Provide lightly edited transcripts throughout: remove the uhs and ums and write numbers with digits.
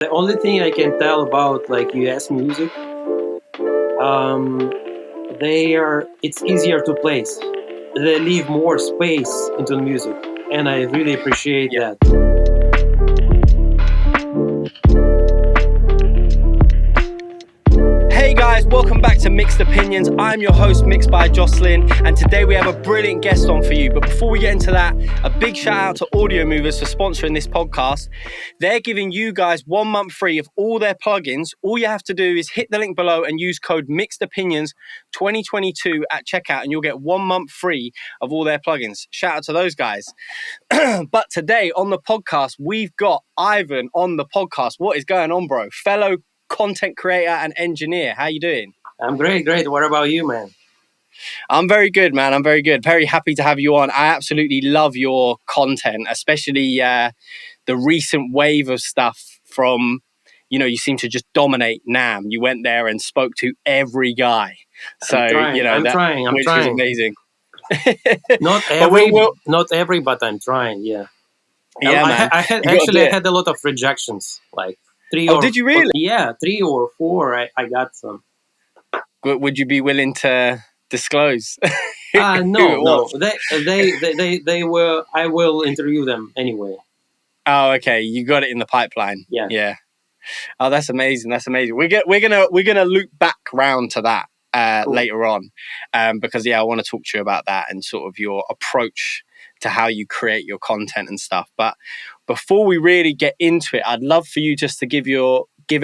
The only thing I can tell about like US music, it's easier to place. They leave more space into the music, and I really appreciate Yeah. that. Hey guys, welcome back to Mixed Opinions. I'm your host, MixedByJocelin, and today we have a brilliant guest on for you. But before we get into that, a big shout out to Audio Movers for sponsoring this podcast. They're giving you guys 1 month free of all their plugins. All you have to do is hit the link below and use code MixedOpinions 2022 at checkout, and you'll get 1 month free of all their plugins. Shout out to those guys. But today on the podcast, we've got Ivan on the podcast. What is going on, bro? Fellow content creator and engineer. How you doing? I'm great. What about you, man? I'm very good, man. I'm very good. Very happy to have you on. I absolutely love your content, especially the recent wave of stuff from, you seem to just dominate NAMM. You went there and spoke to every guy. So, I'm trying. which was amazing. Not every, but I'm trying. Yeah. Yeah, man. I had a lot of rejections, like three. Oh, did you really? Yeah, 3 or 4. I got some. Would you be willing to disclose? No. They were. I will interview them anyway. Oh, okay. You got it in the pipeline. Yeah. Oh, that's amazing. That's amazing. We're gonna loop back round to that Cool. later on, because I want to talk to you about that and sort of your approach to how you create your content and stuff. But before we really get into it, I'd love for you just to give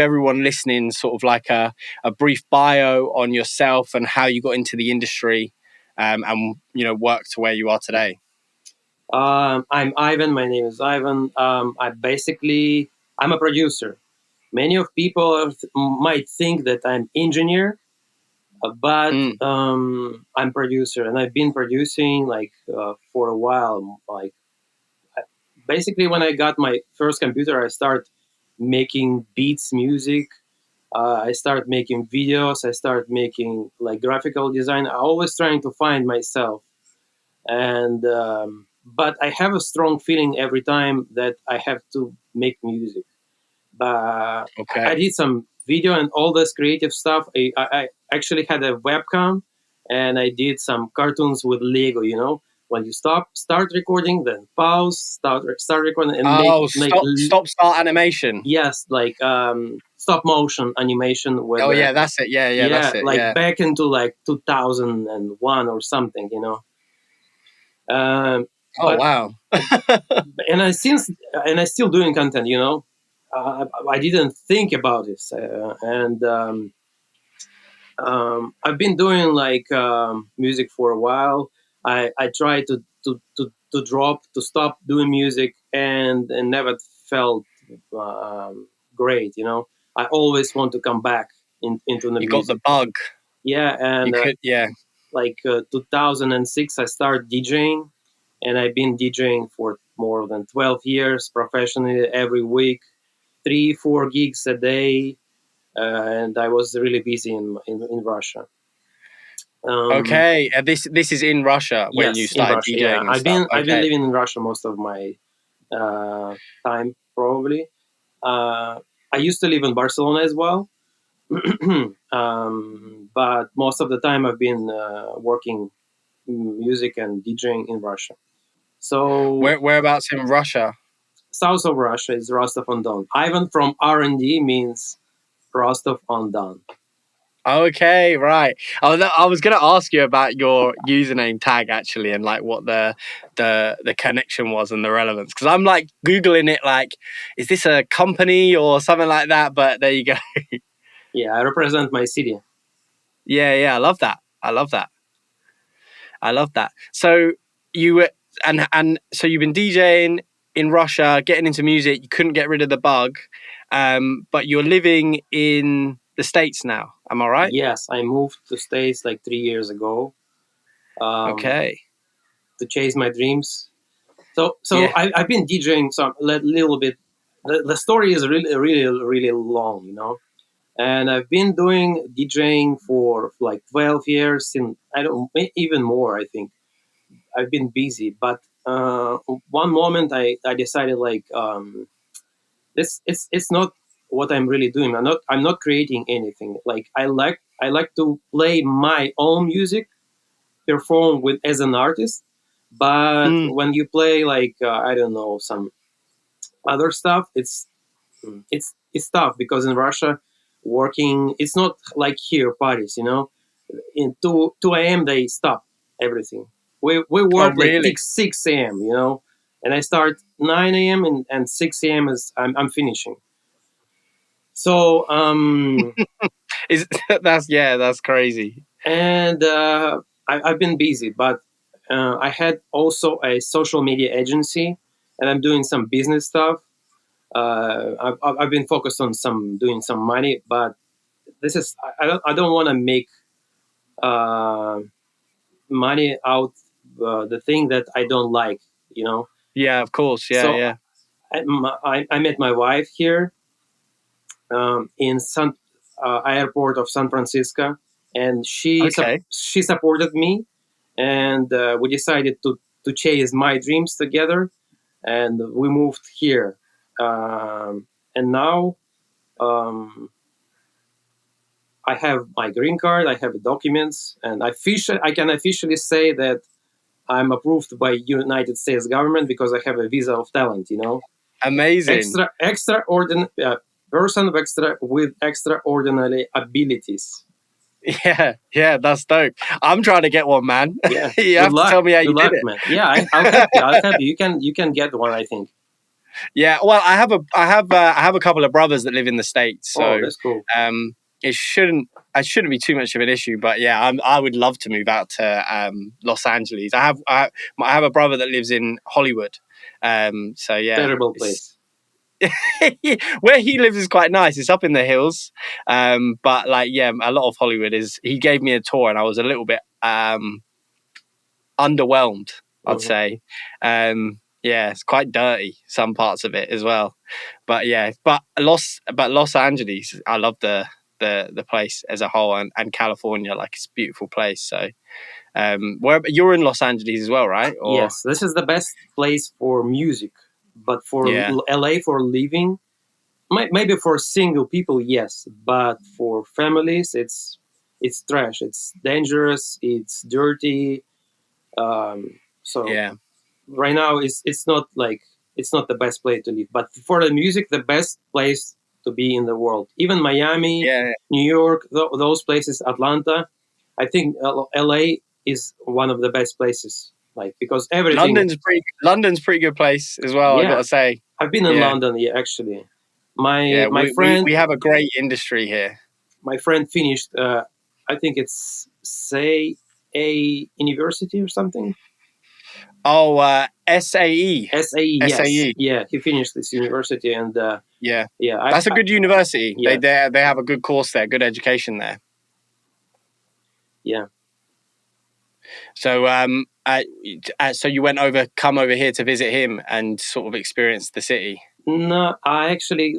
everyone listening sort of like a brief bio on yourself and how you got into the industry, and work to where you are today. I'm Ivan. My name is Ivan. I'm a producer. Many of people might think that I'm engineer, but I'm producer, and I've been producing for a while. Basically, when I got my first computer, I started making beats, music. I started making videos. I started making like graphical design. I always trying to find myself, and but I have a strong feeling every time that I have to make music. But Okay. I did some video and all this creative stuff. I actually had a webcam, and I did some cartoons with Lego. When you start recording, then pause, start recording, and start animation. Yes, like stop motion animation. With that's it. Yeah, that's it. Like back into like 2001 or something. Wow. And I still doing content. I didn't think about this, and I've been doing like music for a while. I tried to stop doing music, and never felt great. I always want to come back into the You music. got the bug. Yeah, and like 2006, I started DJing, and I've been DJing for more than 12 years professionally, every week, 3-4 gigs a day, and I was really busy in Russia. Okay, this is in Russia when you started DJing. Yeah. And stuff. I've been living in Russia most of my time, probably. I used to live in Barcelona as well, but most of the time I've been working music and DJing in Russia. So whereabouts in Russia? South of Russia is Rostov-on-Don. Ivan from R&D means Rostov-on-Don. Okay, right. I was going to ask you about your username tag actually, and like what the connection was and the relevance, because I'm like googling it, like, is this a company or something like that? But there you go. Yeah, I represent my city. Yeah, I love that. So you so you've been DJing in Russia, getting into music. You couldn't get rid of the bug, but you're living in the States now. Am I right? Yes, I moved to States like 3 years ago. Okay. To chase my dreams. So yeah. I've been DJing some little bit. The story is really long, and I've been doing DJing for like 12 years. Even more, I think. I've been busy, but one moment I decided like it's not what I'm really doing. I'm not creating anything. Like I like to play my own music, perform with as an artist. But Mm. when you play like I don't know, some other stuff, it's tough because in Russia, working, it's not like here parties. In 2 a.m. they stop everything. We Oh, work like really? 6 a.m. And I start 9 a.m. and 6 a.m. is I'm finishing. So Is that's crazy. and I've been busy, but I had also a social media agency, and I'm doing some business stuff. I've been focused on some doing some money, but this is I don't want to make uh, money out the thing that I don't like. You know. Yeah, of course. Yeah, So yeah. I met my wife here in San airport of San Francisco, and Okay. she supported me, and we decided to chase my dreams together, and we moved here, and now um, I have my green card, I have documents, and I can officially say that I'm approved by United States government because I have a visa of talent. Amazing. Extraordinary person with extraordinary abilities. Yeah, yeah, that's dope. I'm trying to get one, man. Yeah. You Good have to luck. tell me how you Good did luck, it. man. Yeah, I'll help you. I'll help you. You can get one, I think. Yeah, well, I have a couple of brothers that live in the States, Oh, so that's cool. um, it shouldn't be too much of an issue. But yeah, I would love to move out to Los Angeles. I have a brother that lives in Hollywood, so yeah, Terrible it's place. where he lives is quite nice. It's up in the hills, but like yeah, a lot of Hollywood is. He gave me a tour, and I was a little bit underwhelmed, I'd Mhm. say. Yeah, it's quite dirty, some parts of it as well. But yeah, but Los Angeles, I love the place as a whole, and California, like it's a beautiful place. So where you're in Los Angeles as well, right? Or Yes, this is the best place for music, but for yeah, LA for living, maybe for single people, yes, but for families, it's trash. It's dangerous. It's dirty. So yeah, right now it's not the best place to live, but for the music, the best place to be in the world. Even Miami, yeah. New York, those places, Atlanta, I think LA is one of the best places, like because everything. London's pretty good place as well. I Yeah, gotta say, I've been in yeah, London, yeah, actually. my yeah. my We friend have a great industry here. my friend finished I think it's say a university or something. Oh, SAE, SAE, yes, SAE. yeah, he finished this university, and Yeah, yeah, that's a good university. They yeah, they have a good course there, good education there. yeah. So so you come over here to visit him and sort of experience the city. No, I actually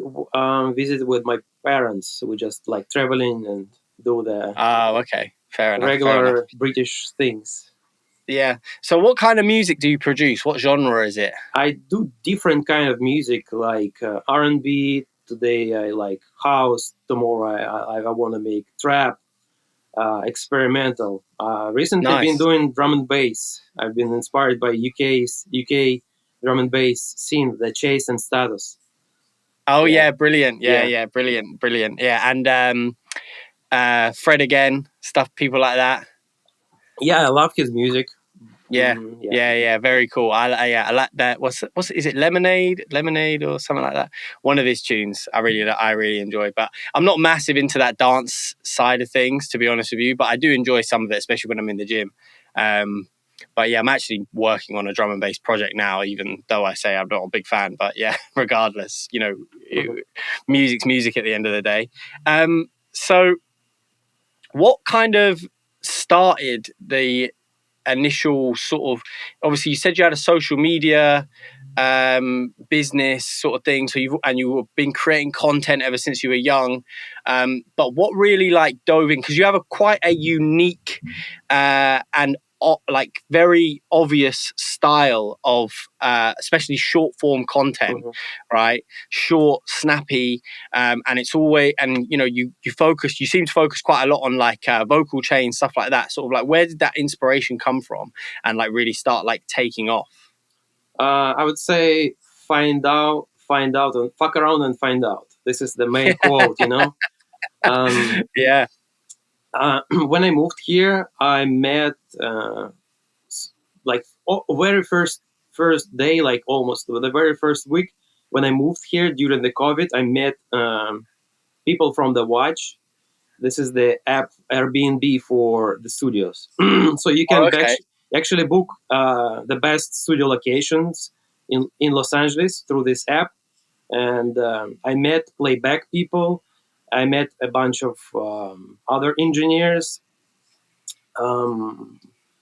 visited with my parents. We just like traveling and do the Oh, okay, fair enough, fair enough. regular British things. Yeah. So what kind of music do you produce? What genre is it? I do different kind of music like R&B. Today I like house. Tomorrow I want to make trap, experimental. Recently I've been Nice. doing drum and bass. I've been inspired by UK drum and bass scene, the Chase and Status. Oh Yeah, yeah, brilliant. Yeah, yeah, yeah, brilliant, brilliant. Yeah, and Fred again, stuff, people like that. yeah. I love his music. Yeah, Yeah. yeah, yeah. Very cool. Yeah, I like that. What's is it? Lemonade, or something like that. One of his tunes, I really enjoy. But I'm not massive into that dance side of things, to be honest with you. But I do enjoy some of it, especially when I'm in the gym. Um, but yeah, I'm actually working on a drum and bass project now, even though I say I'm not a big fan. But yeah, regardless, Mhm. music's music at the end of the day. So what kind of started the initial sort of, obviously you said you had a social media business sort of thing, so you've been creating content ever since you were young, but what really like dove in, because you have quite a unique and like very obvious style of especially short form content, Mhm. right? Short, snappy, and it's always, and you seem to focus quite a lot on like vocal chain stuff like that. Sort of like, where did that inspiration come from, and like really start like taking off? I would say find out, and fuck around and find out. This is the main quote, you know. Um, Yeah. when I moved here, I met like very first day, like almost the very first week when I moved here during the COVID. I met people from the Watch. This is the app Airbnb for the studios. So you Oh, can okay. actually book the best studio locations in Los Angeles through this app. And I met playback people. I met a bunch of other engineers. Um,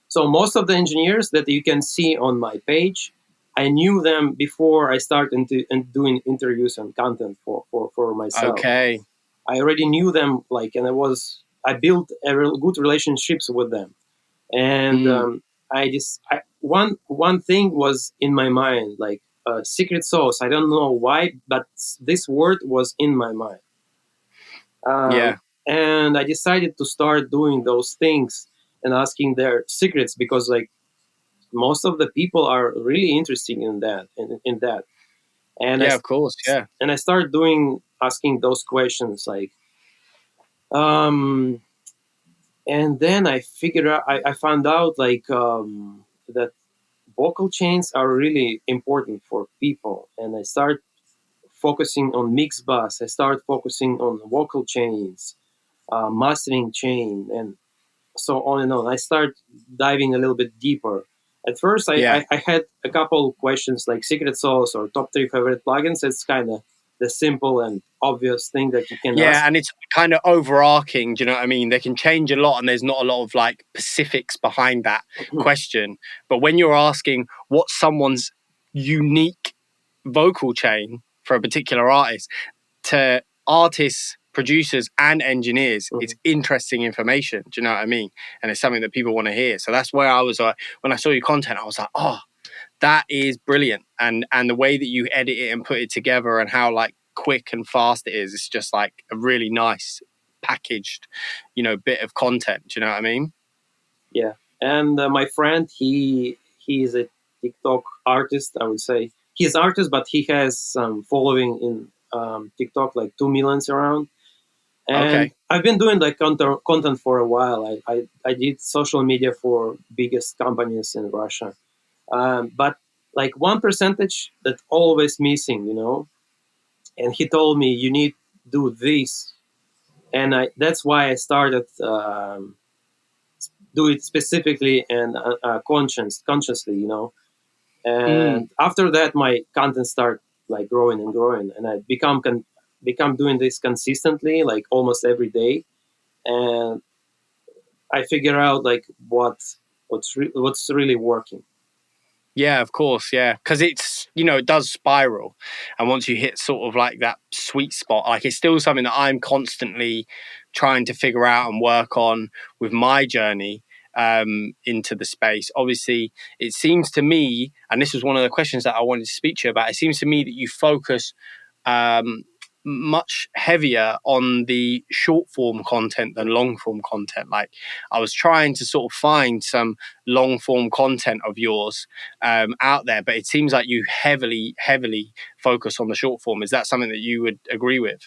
so most of the engineers that you can see on my page, I knew them before I started doing interviews and content for myself. Okay. I already knew them, like, and I built good relationships with them. And Mm, one thing was in my mind, like secret sauce. I don't know why, but this word was in my mind. yeah. And I decided to start doing those things and asking their secrets, because like most of the people are really interested in that. And Yeah, of course. Yeah. I started doing asking those questions, like um and then I figured out, I found out like that vocal chains are really important for people, and I start focusing on mix bus. I start focusing on vocal chains, mastering chain, and so on and on. I start diving a little bit deeper. At first, Yeah. I had a couple questions like secret sauce or top three favorite plugins. It's kind of the simple and obvious thing that you can Yeah, ask. and it's kind of overarching. Do you know what I mean? They can change a lot, and there's not a lot of like specifics behind that question. But when you're asking what's someone's unique vocal chain for a particular artist, to artists, producers, and engineers, it's interesting information. Do you know what I mean? And it's something that people want to hear. So that's where I was when I saw your content, I was like, oh, that is brilliant. And the way that you edit it and put it together, and how like quick and fast it is, it's just like a really nice packaged, bit of content. Do you know what I mean? Yeah, and my friend, he is a TikTok artist. I would say he's artist, but he has some following in TikTok, like 2 millions around. And Okay. I've been doing like content for a while. I did social media for biggest companies in Russia, but like one percentage that always missing, you know. And he told me you need to do this, and that's why I started. Do it specifically and consciously, you know. Mm. And after that, my content start like growing and growing, and I become doing this consistently, like almost every day. And I figure out like what's really working. Yeah, of course. Yeah. Because it does spiral. And once you hit sort of like that sweet spot, like it's still something that I'm constantly trying to figure out and work on with my journey into the space. Obviously, it seems to me, and this was one of the questions that I wanted to speak to you about, it seems to me that you focus um, much heavier on the short form content than long form content. Like I was trying to sort of find some long form content of yours out there, but it seems like you heavily focus on the short form. Is that something that you would agree with?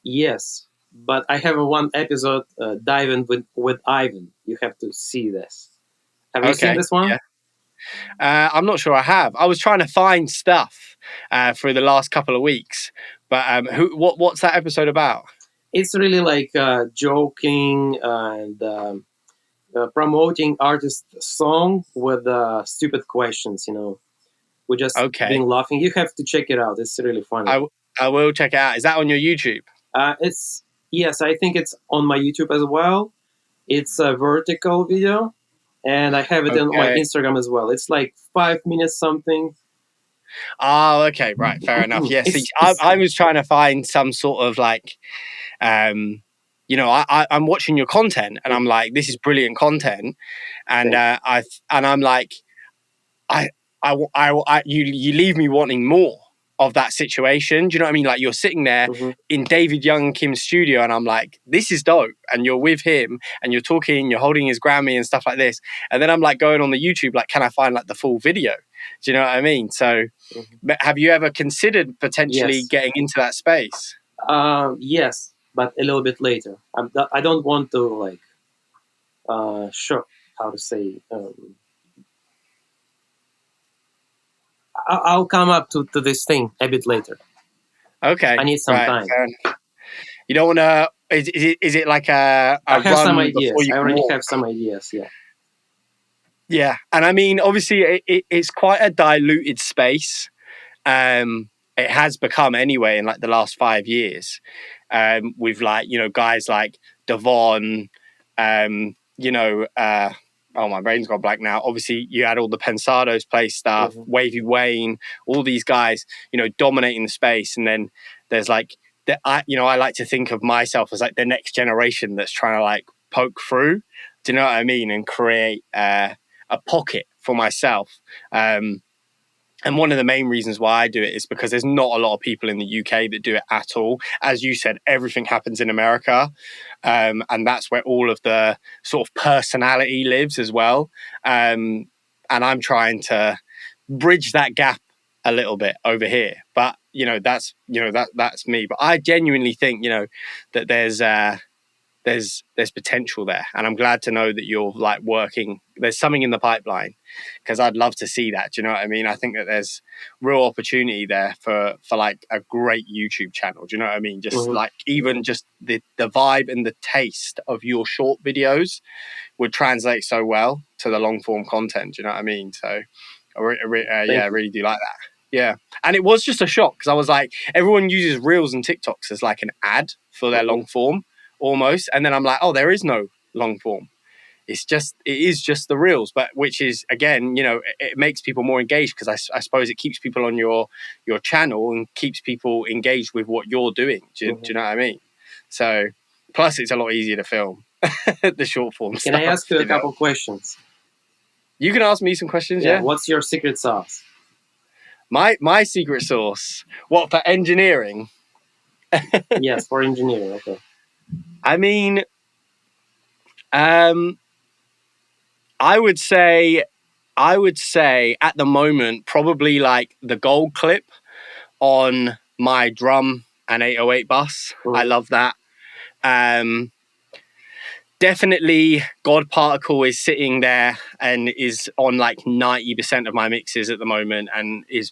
Yes, but I have a one episode diving with Ivan. You have to see this. Have you seen Okay. this one? Yeah. I'm not sure I have. I was trying to find stuff for the last couple of weeks, but what's that episode about? It's really like joking and promoting artist song with stupid questions. You know, we just been Okay. laughing. You have to check it out. It's really funny. I, I will check it out. Is that on your YouTube? It's yes, I think it's on my YouTube as well. It's a vertical video, and I have it on my Okay. Instagram as well. It's like 5 minutes something. Oh, okay, right, fair enough. Yeah, see, It's I was trying to find some sort of like um, you know, I'm watching your content and I'm like, this is brilliant content. And I'm like, you leave me wanting more of that situation. Do you know what I mean? Like, you're sitting there Mm-hmm. in David Young Kim's studio and I'm like, this is dope. And you're with him and you're talking, you're holding his Grammy and stuff like this. And then I'm like going on the YouTube, like, can I find like the full video? Do you know what I mean? So have you ever considered potentially Yes. getting into that space? Yes, but a little bit later. I don't want to like sure how to say. I'll come up to this thing a bit later. Okay, I need some right. time. You don't want to. Is it like a I have some run before ideas. you I can already walk? have some ideas. Yeah. Yeah, and I mean, obviously, it's quite a diluted space. It has become anyway in like the last 5 years. With like, you know, guys like Devon, you know, oh, my brain's gone blank now. Obviously, you had all the Pensado's Play stuff, Mm-hmm. Wavy Wayne, all these guys, you know, dominating the space. And then there's like, I like to think of myself as like the next generation that's trying to like poke through. Do you know what I mean? And create a pocket for myself. And one of the main reasons why I do it is because there's not a lot of people in the UK that do it at all. As you said, everything happens in America. And that's where all of the sort of personality lives as well. And I'm trying to bridge that gap a little bit over here. But, that's me. But I genuinely think, that there's potential there, and I'm glad to know that you're like working. There's something in the pipeline, because I'd love to see that. Do you know what I mean? I think that there's real opportunity there for like a great YouTube channel. Do you know what I mean? Just Mm-hmm. like even just the vibe and the taste of your short videos would translate so well to the long form content. Do you know what I mean? So I really do like that. Yeah. And it was just a shock, because I was like, everyone uses Reels and TikToks as like an ad for their Mm-hmm. long form almost. And then I'm like, oh, there is no long form. It is just the Reels, but which is, again, it makes people more engaged, because I suppose it keeps people on your channel and keeps people engaged with what you're doing. Do you know what I mean? So plus it's a lot easier to film the short form Can stuff. I ask you a couple questions? You can ask me some questions. Yeah. Yeah. What's your secret sauce? My secret sauce. What, for engineering? Yes, for engineering. Okay. I mean, I would say at the moment, probably like the gold clip on my drum and 808 bus. I Mm-hmm. love that. Definitely God Particle is sitting there and is on like 90% of my mixes at the moment, and is,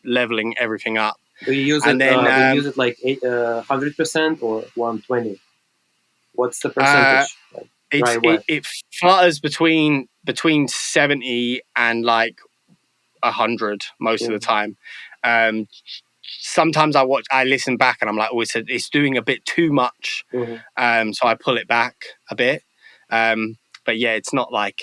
leveling everything up. Do you use And it? then Do you use it like 100% or 120? What's the percentage? Like dry wet. it flutters between 70 and like 100 most of the Mm-hmm. time. Sometimes I listen back and I'm like, oh, it's doing a bit too much. Mm-hmm. So I pull it back a bit. But yeah, it's not like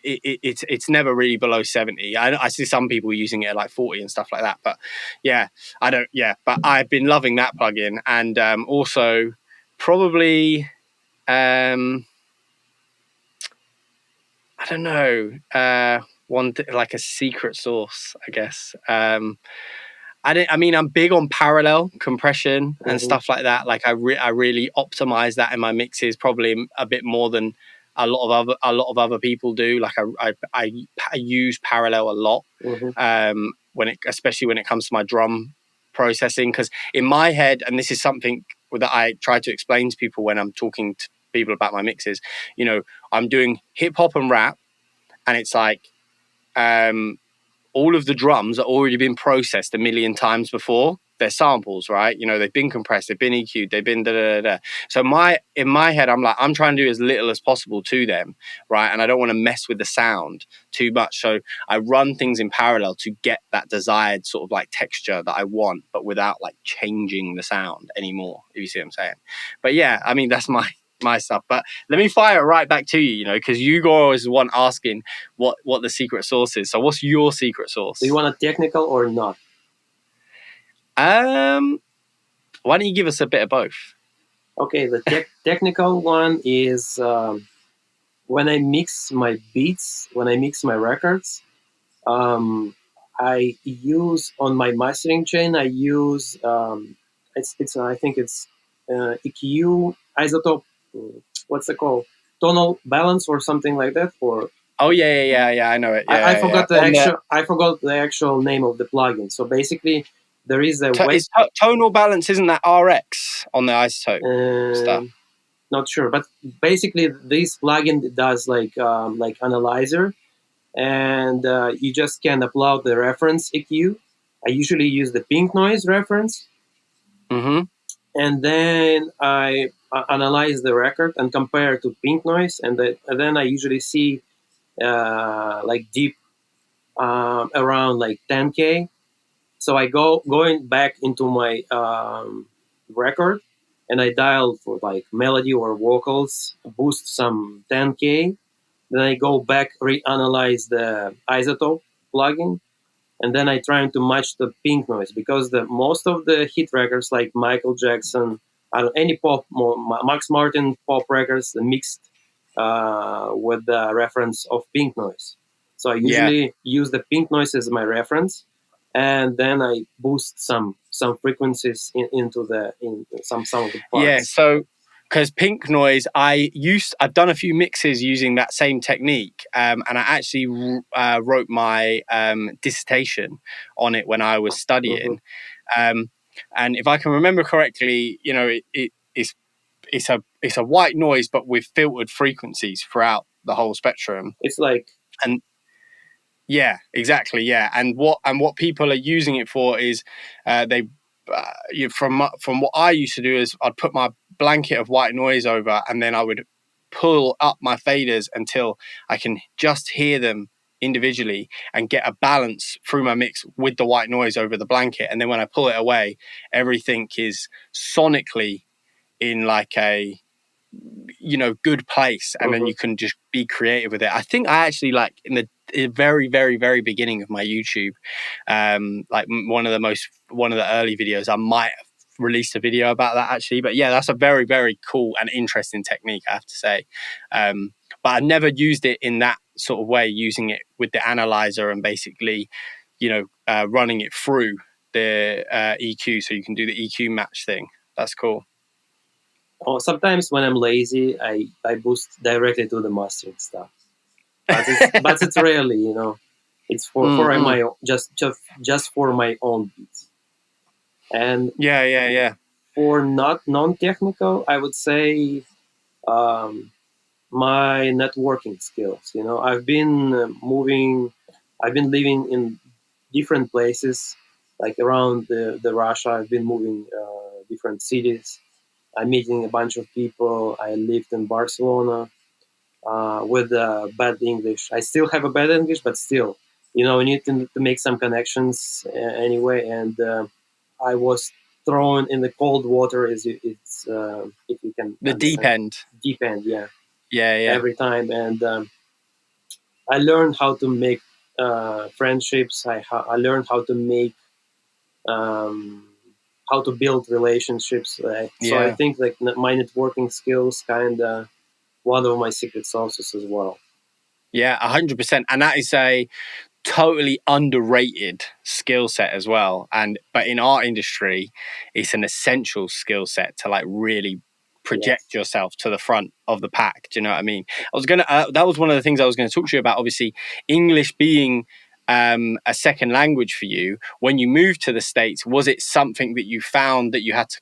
it's never really below 70. I see some people using it at like 40 and stuff like that. But yeah, I don't. Yeah, but I've been loving that plugin, and also probably I don't know, like a secret sauce, I guess. I mean, I'm big on parallel compression and Mm-hmm. stuff like that. Like I really optimize that in my mixes, probably a bit more than a lot of other people do. Like I use parallel a lot, Mm-hmm. especially when it comes to my drum processing, because in my head, and this is something that I try to explain to people when I'm talking to people about my mixes, I'm doing hip hop and rap, and it's like all of the drums are already been processed a million times before. They're samples, right? They've been compressed, they've been EQ'd, they've been da da da. So in my head, I'm like, I'm trying to do as little as possible to them, right? And I don't want to mess with the sound too much. So I run things in parallel to get that desired sort of like texture that I want, but without like changing the sound anymore, if you see what I'm saying. But yeah, I mean, that's my stuff. But let me fire it right back to you, because you always the one asking what the secret sauce is. So what's your secret sauce? Do you want a technical or not? Why don't you give us a bit of both? Okay, the technical one is when I mix my beats, when I mix my records. Um, I use on my mastering chain. I use it's I think it's EQ isotope. What's it called? Tonal balance or something like that. For Oh yeah. I know it. I Yeah, yeah. forgot the On the actual name of the plugin. So basically, there is a way. tonal balance, isn't that RX on the isotope stuff? Not sure, but basically this plugin does like analyzer, and you just can upload the reference EQ. I usually use the pink noise reference, Mm-hmm. and then I analyze the record and compare to pink noise, and then I usually see like deep around like 10K. So I going back into my record, and I dial for like melody or vocals, boost some 10K. Then I go back, reanalyze the isotope plugin, and then I try to match the pink noise, because the most of the hit records like Michael Jackson, any pop, Max Martin pop records, mixed with the reference of pink noise. So I Yeah. usually use the pink noise as my reference, and then I boost some frequencies in some of the Yeah, parts. so because pink noise, I've done a few mixes using that same technique, and I actually wrote my dissertation on it when I was Mm-hmm. studying. Um, and if I can remember correctly, it's a white noise, but with filtered frequencies throughout the whole spectrum. It's like And yeah, exactly. Yeah, and what people are using it for is they from what I used to do is I'd put my blanket of white noise over, and then I would pull up my faders until I can just hear them individually and get a balance through my mix with the white noise over the blanket. And then when I pull it away, everything is sonically in like a good place, and then mhm. you can just be creative with it. I think I actually, like, in the very very very beginning of my YouTube, like one of the early videos, I might have released a video about that actually. But yeah, that's a very very cool and interesting technique, I have to say. But I never used it in that sort of way, using it with the analyzer and basically running it through the EQ, so you can do the EQ match thing. That's cool. Or sometimes when I'm lazy, I boost directly to the mastering stuff. But it's rarely, It's for Mm-mm. my just for my own beats. And Yeah. for not non-technical, I would say um, my networking skills. I've been I've been living in different places, like around the Russia. I've been moving different cities. I'm meeting a bunch of people. I lived in Barcelona with bad English. I still have a bad English, but still, you need to make some connections anyway. And I was thrown in the cold water, it's if you can The deep understand, end. deep end, yeah, Yeah. every time. And I learned how to make friendships. I learned how to make um, how to build relationships. So I Yeah. think like my networking skills kind of one of my secret sauces as well. Yeah, 100%. And that is a totally underrated skill set as well. But in our industry, it's an essential skill set to like really Yes. project yourself to the front of the pack. Do you know what I mean? That was one of the things I was going to talk to you about. Obviously, English being a second language for you, when you moved to the States, was it something that you found that you had to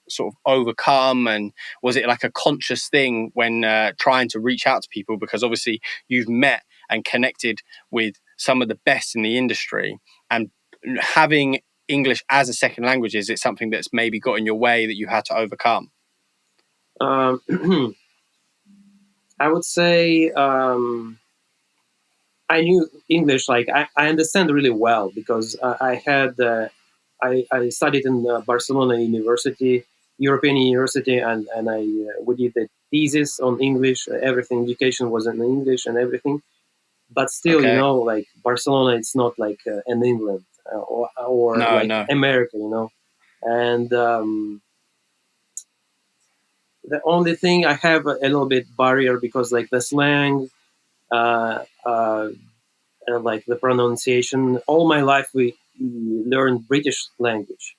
sort of overcome? And was it like a conscious thing when trying to reach out to people? Because obviously you've met and connected with some of the best in the industry, and having English as a second language, is it something that's maybe got in your way that you had to overcome? Um, I would say I knew English. Like I understand really well because I had I studied in Barcelona University, European University, and we did the thesis on English. Everything education was in English and everything. But still, Okay. like Barcelona, it's not like an England or No, like no. America. And the only thing I have a little bit barrier because like the slang, uh, uh, like the pronunciation. All my life we learned British language.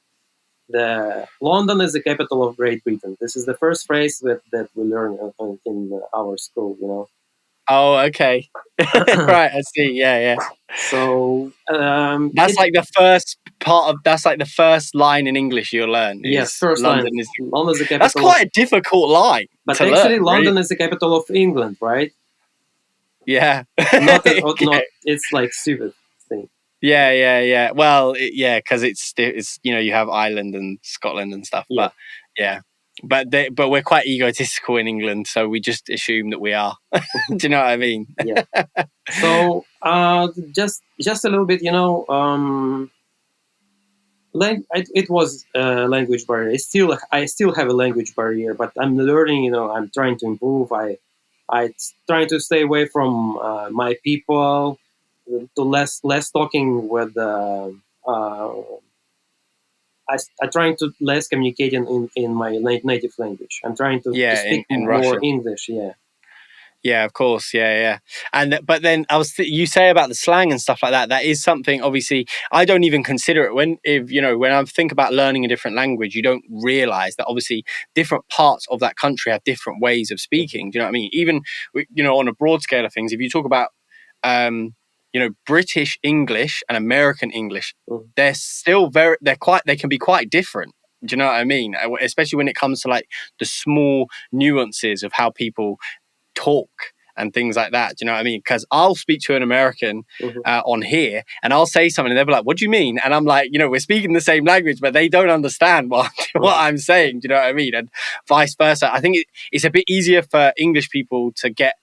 The London is the capital of Great Britain. This is the first phrase that we learn in our school. Oh, okay. Right, I see. Yeah, yeah. So That's like the first part of that's like the first line in English you'll learn yes, is first London line. is. London is the That's capital of, quite a difficult line but to actually learn, really. London is the capital of England, right? Yeah. Not Yeah. not. It's like stupid thing. Yeah, yeah, yeah. Well, yeah, because it's you have Ireland and Scotland and stuff, Yeah. but yeah, but we're quite egotistical in England, so we just assume that we are. Do you know what I mean? Yeah. So just a little bit, it was a language barrier. I still have a language barrier, but I'm learning. I'm trying to improve. I trying to stay away from my people, to less talking with. Uh, I trying to less communicate in my native language. I'm trying to Yeah, speak in more Russian. English. Yeah. Yeah, of course. Yeah, yeah. And but then you say about the slang and stuff like that. That is something. Obviously, I don't even consider it when I think about learning a different language. You don't realize that obviously different parts of that country have different ways of Mhm. speaking. Do you know what I mean? Even on a broad scale of things, if you talk about British English and American English, Mhm. they're still they can be quite different. Do you know what I mean? Especially when it comes to like the small nuances of how people talk and things like that. Do you know what I mean? Because I'll speak to an American Mhm. on here and I'll say something and they'll be like, "What do you mean?" And I'm like, we're speaking the same language, but they don't understand what Mhm. I'm saying. Do you know what I mean? And vice versa. I think it's a bit easier for English people to get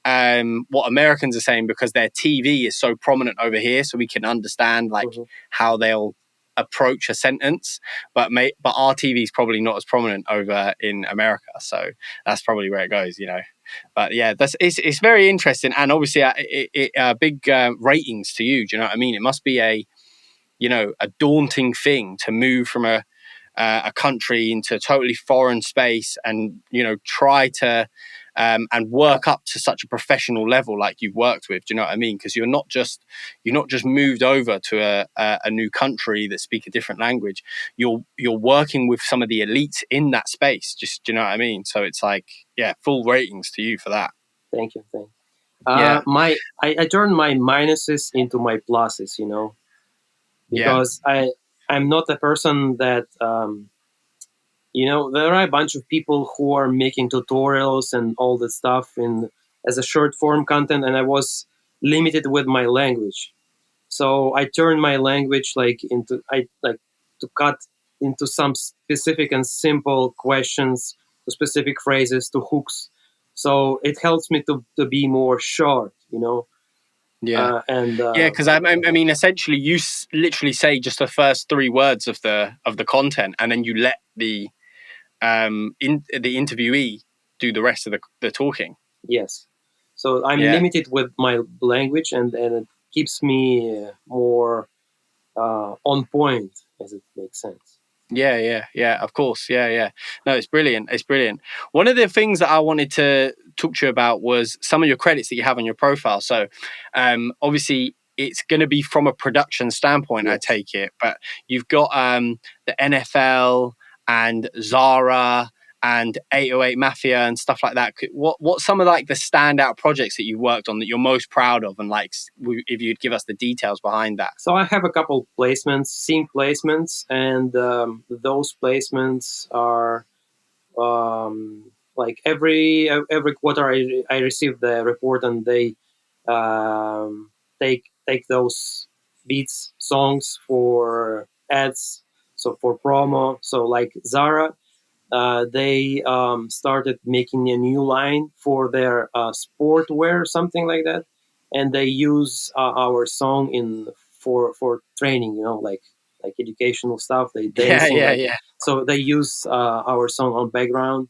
what Americans are saying because their TV is so prominent over here, so we can understand like Mhm. how they'll approach a sentence. But our TV is probably not as prominent over in America, so that's probably where it goes. But yeah, it's very interesting, and obviously big ratings to you. Do you know what I mean? It must be a daunting thing to move from a country into a totally foreign space and try to and work up to such a professional level like you've worked with. Do you know what I mean? Because you're not just moved over to a new country that speak a different language. You're working with some of the elites in that space. Just, do you know what I mean? So it's like, yeah, full ratings to you for that. Thank you. Thank. Yeah, I turn my minuses into my pluses. yeah, Because I'm not a person that there are a bunch of people who are making tutorials and all that stuff in as a short form content, and I was limited with my language. So I turned my language to cut into some specific and simple questions, to specific phrases, to hooks. So it helps me to be more short. yeah. And Yeah, because I mean, essentially, you literally say just the first three words of the content, and then you let the interviewee do the rest of the talking. Yes. So I'm Yeah, limited with my language, and it keeps me more on point, as it makes sense. yeah, yeah, yeah. Of course, yeah, yeah. No, it's brilliant. It's brilliant. One of the things that I wanted to talk to you about was some of your credits that you have on your profile. So, obviously, it's going to be from a production standpoint, I Yes. take it. But you've got the NFL and Zara and 808 Mafia and stuff like that. What's some of like the standout projects that you've worked on that you're most proud of, and like if you'd give us the details behind that? So I have a couple placements, sync placements, and those placements are like every quarter I receive the report, and they take those beats songs for ads, so for promo. So like Zara, they started making a new line for their sportwear, something like that, and they use our song in for training, like educational stuff. They Yeah, dancing yeah, like yeah. so. They use our song on background,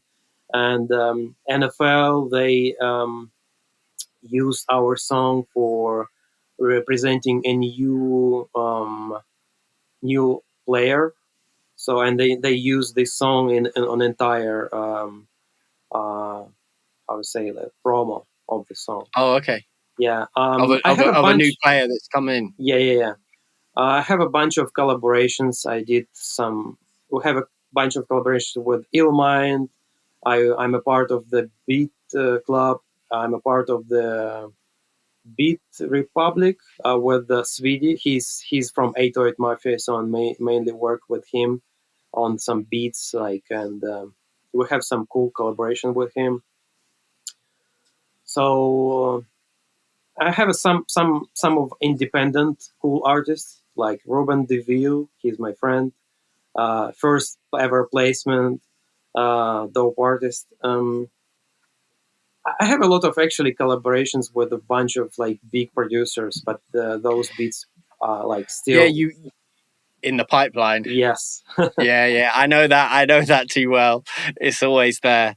and NFL they used our song for representing a new player. So and they use this song in on entire uh, how to say that promo of the song. Oh, okay. Yeah, Of a I of have a a of a new bunch. player that's come in. Yeah, yeah, yeah. I have a bunch of collaborations. I did some. We have a bunch of collaborations with Illmind. I'm a part of the Beat Club. I'm a part of the Beat Republic with Swede. He's from 808 Mafia, so I mainly work with him on some beats. Like, and we have some cool collaboration with him. So I have some of independent cool artists like Ruben DeVille. He's my friend. First ever placement, dope artist. I have a lot of actually collaborations with a bunch of like big producers, but those beats are like Yeah, still you in the pipeline. yes. Yeah, yeah, I know that. I know that too well. It's always the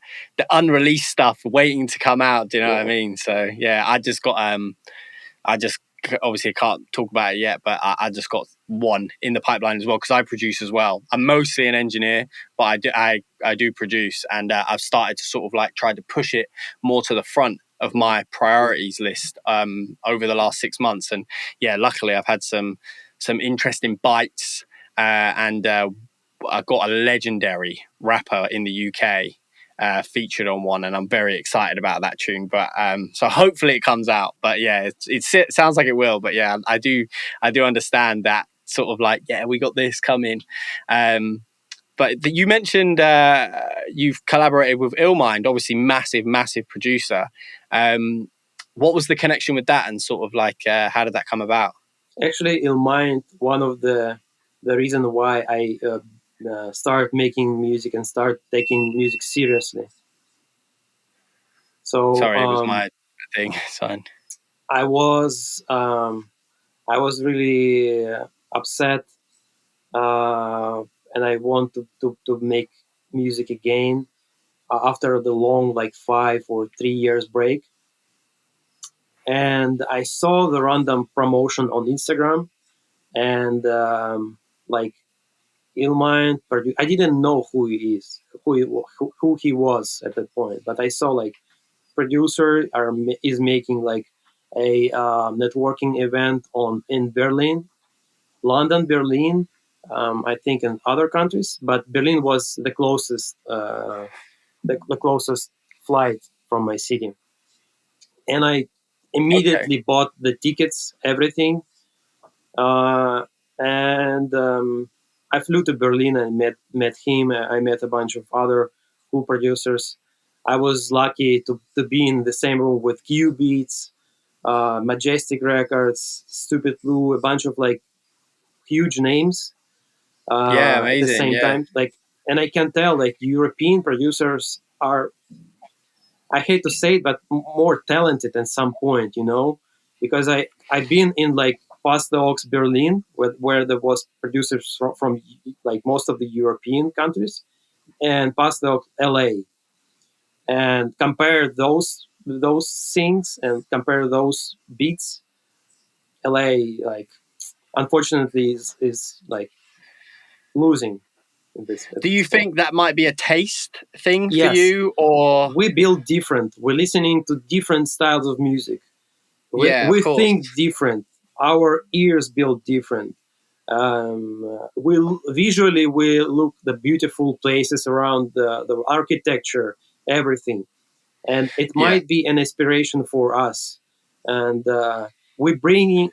unreleased stuff waiting to come out. Do you know what I Yeah, mean? So yeah, I just obviously can't talk about it yet, but I just got one in the pipeline as well because I produce as well. I'm mostly an engineer, but I do produce, and I've started to sort of like try to push it more to the front of my priorities list over the last 6 months. And yeah, luckily I've had some interesting bites, and I got a legendary rapper in the UK featured on one, and I'm very excited about that tune. But so hopefully it comes out. But yeah, it sounds like it will. But yeah, I do understand that sort of like, yeah, we got this coming. But you mentioned you've collaborated with Illmind, obviously massive producer. What was the connection with that, and sort of like how did that come about? actually, in mind, one of the reason why I start making music and start taking music seriously. So Sorry, it was my thing, son. I was um, I was really upset, and I want to make music again after the long like 5 or 3 years break. And I saw the random promotion on Instagram, and like Illmind, I didn't know who he is, who he was at that point, but I saw like producer is making like a networking event on in Berlin, London, Berlin, I think in other countries, but Berlin was the closest flight from my city, and I Okay. immediately bought the tickets, everything, uh, and I flew to Berlin and met him. I met a bunch of other cool producers. I was lucky to be in the same room with Q Beats, Majestic Records, Stupid Blue, a bunch of like huge names Yeah, at the amazing. same Yeah, time. Like, and I can tell like European producers are, I hate to say it, but more talented at some point, because I've been in like Past Dogs Berlin, where there was producers from like most of the European countries, and Past Dogs LA, and compare those things and compare those beats. LA, like, unfortunately is like losing in this at do this you point. think that might be a taste thing for Yes, you, or we build different. We're listening to different styles of music. yeah, of We course, think different. Our ears build different. We visually we look the beautiful places around the architecture, everything, and it yeah, might be an inspiration for us. And we bringing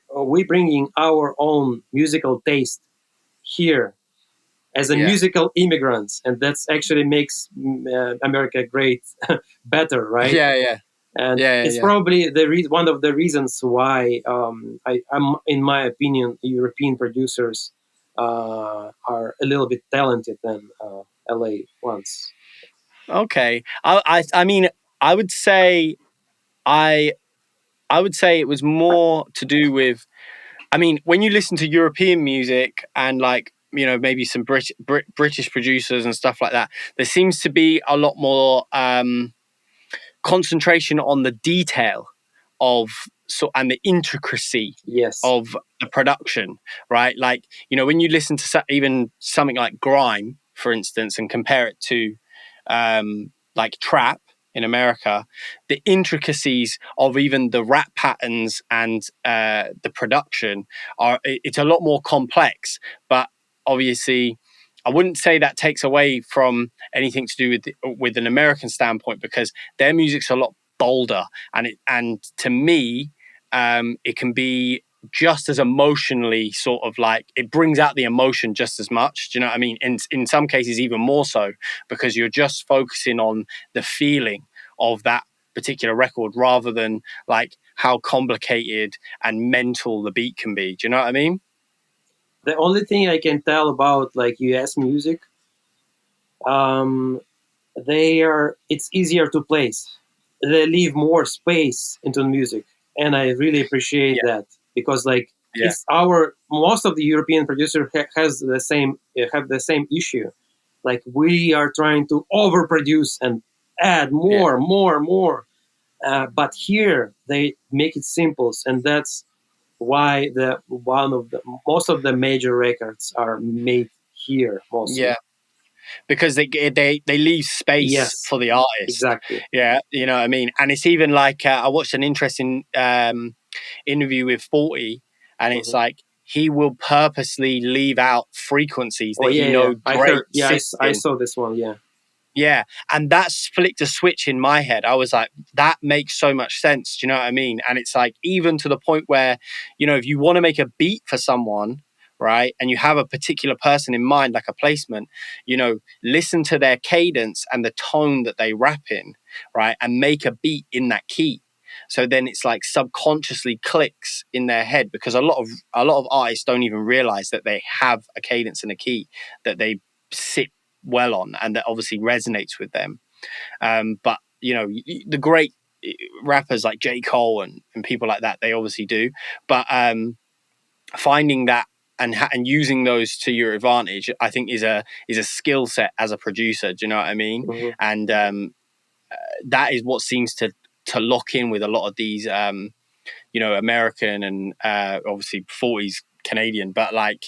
our own musical taste here as a yeah, musical immigrants, and that's actually makes America great, better, right? yeah, yeah, And yeah, it's yeah. probably one of the reasons why I'm, in my opinion, European producers are a little bit talented than LA ones. Okay, I mean, I would say I I would say it was more to do with. I mean, when you listen to European music and like maybe some British producers and stuff like that, there seems to be a lot more concentration on the detail of and the intricacy Yes. of the production, right? Like, you know, when you listen to even something like grime, for instance, and compare it to like trap in America, the intricacies of even the rap patterns and the production it's a lot more complex. But obviously, I wouldn't say that takes away from anything to do with an American standpoint, because their music's a lot bolder, and to me, it can be just as emotionally sort of like, it brings out the emotion just as much. Do you know what I mean? In some cases, even more so, because you're just focusing on the feeling of that particular record rather than like how complicated and mental the beat can be. Do you know what I mean? The only thing I can tell about like US music, um, it's easier to place. They leave more space into the music, and I really appreciate Yeah, that, because like yeah, it's our most of the European producer has the same have the same issue. Like we are trying to overproduce and add yeah. more. But here they make it simple, and that's why the one of the most of the major records are made here Yeah, mostly. because they leave space Yes, for the artist. exactly. Yeah, you know what I mean. And it's even like I watched an interesting interview with 40, and it's Mhm. like he will purposely leave out frequencies Oh that yeah, he yeah. know I heard. Drake Yeah, sits I in. saw this one. Yeah. Yeah, and that's flicked a switch in my head. I was like, that makes so much sense. Do you know what I mean? And it's like, even to the point where, you know, if you want to make a beat for someone, right, and you have a particular person in mind, like a placement, you know, listen to their cadence and the tone that they rap in, right, and make a beat in that key. So then it's like subconsciously clicks in their head, because a lot of artists don't even realize that they have a cadence and a key that they sit well on, and that obviously resonates with them. But you know, the great rappers like J. Cole and people like that, they obviously do. But finding that and using those to your advantage, I think is a skill set as a producer. Do you know what I mean? Hmm. And that is what seems to lock in with a lot of these, you know, American and obviously 40s Canadian, but like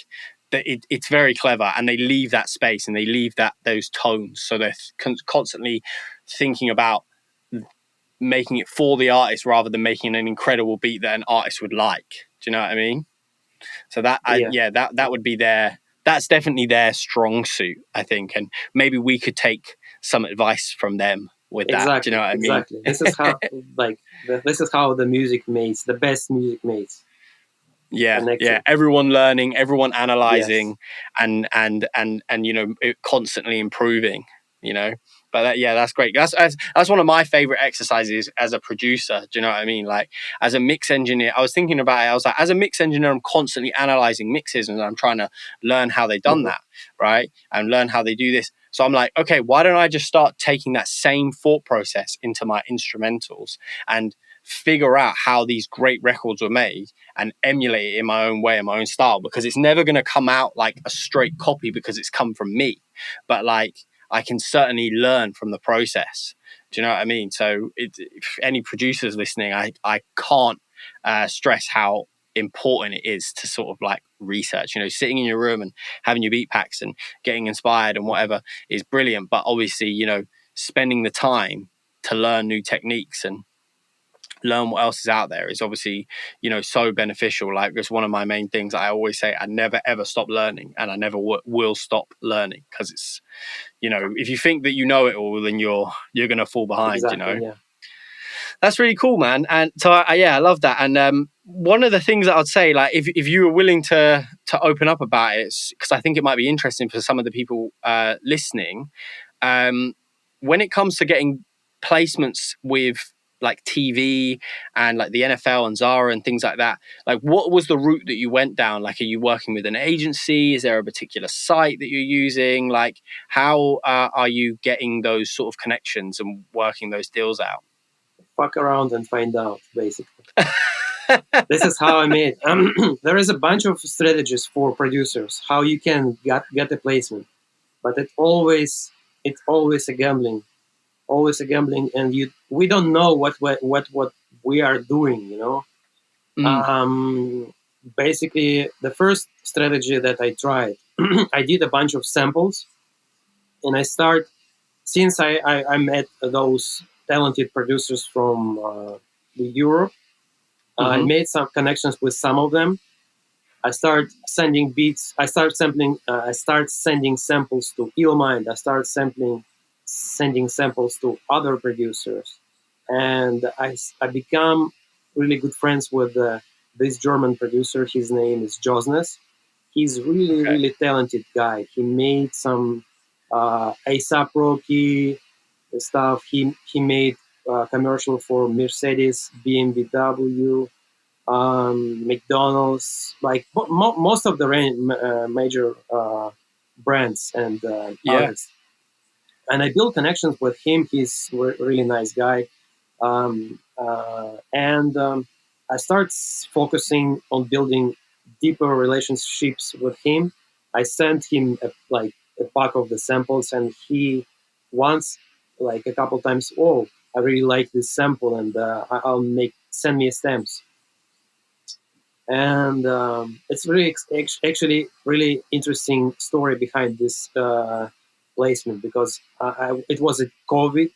it's very clever, and they leave that space and they leave those tones, so they're constantly thinking about making it for the artist rather than making an incredible beat that an artist would like. Do you know what I mean? So Yeah. yeah, that would be that's definitely their strong suit, I think, and maybe we could take some advice from them with that. Do you know Exactly. what I mean? Exactly. This is how like this is how the music makes the best music makes Yeah, yeah. connected. Everyone learning, everyone Yes. analyzing, and you know, constantly improving. You know, but yeah, that's great. That's one of my favorite exercises as a producer. Do you know what I mean? Like as a mix engineer, I was thinking about it. I was like, as a mix engineer, I'm constantly analyzing mixes, and I'm trying to learn how they done Hmm. that, right, and learn how they do this. So I'm like, okay, why don't I just start taking that same thought process into my instrumentals and figure out how these great records were made and emulate it in my own way, in my own style, because it's never going to come out like a straight copy because it's come from me. But like, I can certainly learn from the process. Do you know what I mean? So if any producers listening, I can't stress how important it is to sort of like research. You know, sitting in your room and having your beat packs and getting inspired and whatever is brilliant. But obviously, you know, spending the time to learn new techniques and learn what else is out there is obviously, you know, so beneficial. Like it's one of my main things. I always say I never ever stop learning, and I never will stop learning, because it's, you know, if you think that you know it all, then you're gonna fall behind, you Exactly. know. Yeah. That's really cool, man. And so yeah, I love that. And one of the things that I'd say, like if you were willing to open up about it, because I think it might be interesting for some of the people listening, um, when it comes to getting placements with like TV and like the NFL and Zara and things like that, like what was the route that you went down? Like, are you working with an agency? Is there a particular site that you're using? Like, how are you getting those sort of connections and working those deals out? Fuck around and find out. Basically, this is how I made. There is a bunch of strategies for producers how you can get a placement, but it's always a gambling, and we don't know what we are doing. You know, Mm. Um, Basically, the first strategy that I tried, I did a bunch of samples, and I start since I met those talented producers from Europe. I Mm-hmm. made some connections with some of them. I start sending beats. I start sampling. I start sending samples to Illmind. I start sending samples to other producers, and I become really good friends with this German producer. His name is Josnes. He's Okay. really talented guy. He made some ASAP Rocky stuff. He made commercial for Mercedes, BMW, McDonald's, like most of the major brands and Yeah. artists. And I built connections with him. He's a really nice guy. And I start focusing on building deeper relationships with him. I sent him a pack of the samples, and he once, like a couple times, oh, I really like this sample, and I'll make send me stamps. And it's really actually really interesting story behind this placement because it was a COVID.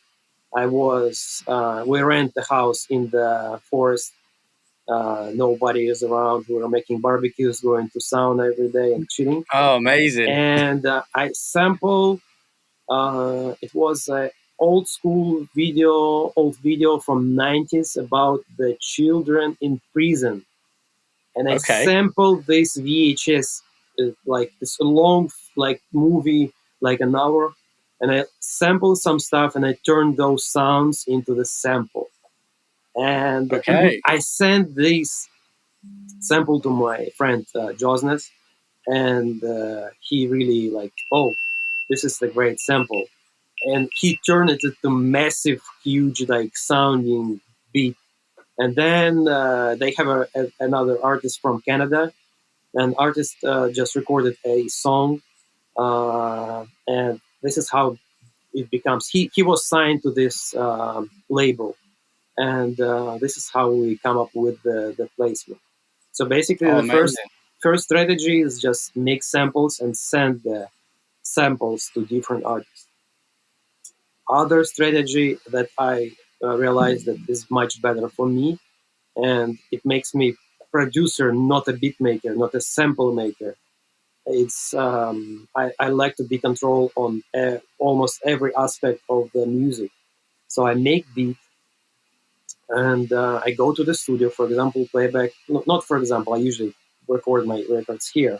I was we rent the house in the forest. Nobody is around. We were making barbecues, going to sauna every day, and chilling. Oh, amazing. And I sampled. It was a old video from 90s about the children in prison, and I Okay. sampled this VHS, like this long like movie, like an hour, and I sampled some stuff and I turned those sounds into the sample. And Okay. I sent this sample to my friend Josnes, and he really like, oh, this is the great sample, and he turned it into massive, huge, like sounding beat. And then they have another artist from Canada. An artist just recorded a song, and this is how it becomes. He was signed to this label, and this is how we come up with the placement. So basically, Oh, the first amazing. first strategy is just make samples and send the samples to different artists. Other strategy that I realized that is much better for me, and it makes me a producer, not a beat maker, not a sample maker. It's I like to be control on almost every aspect of the music. So I make beat, and I go to the studio. For example, playback. No, not for example. I usually record my records here.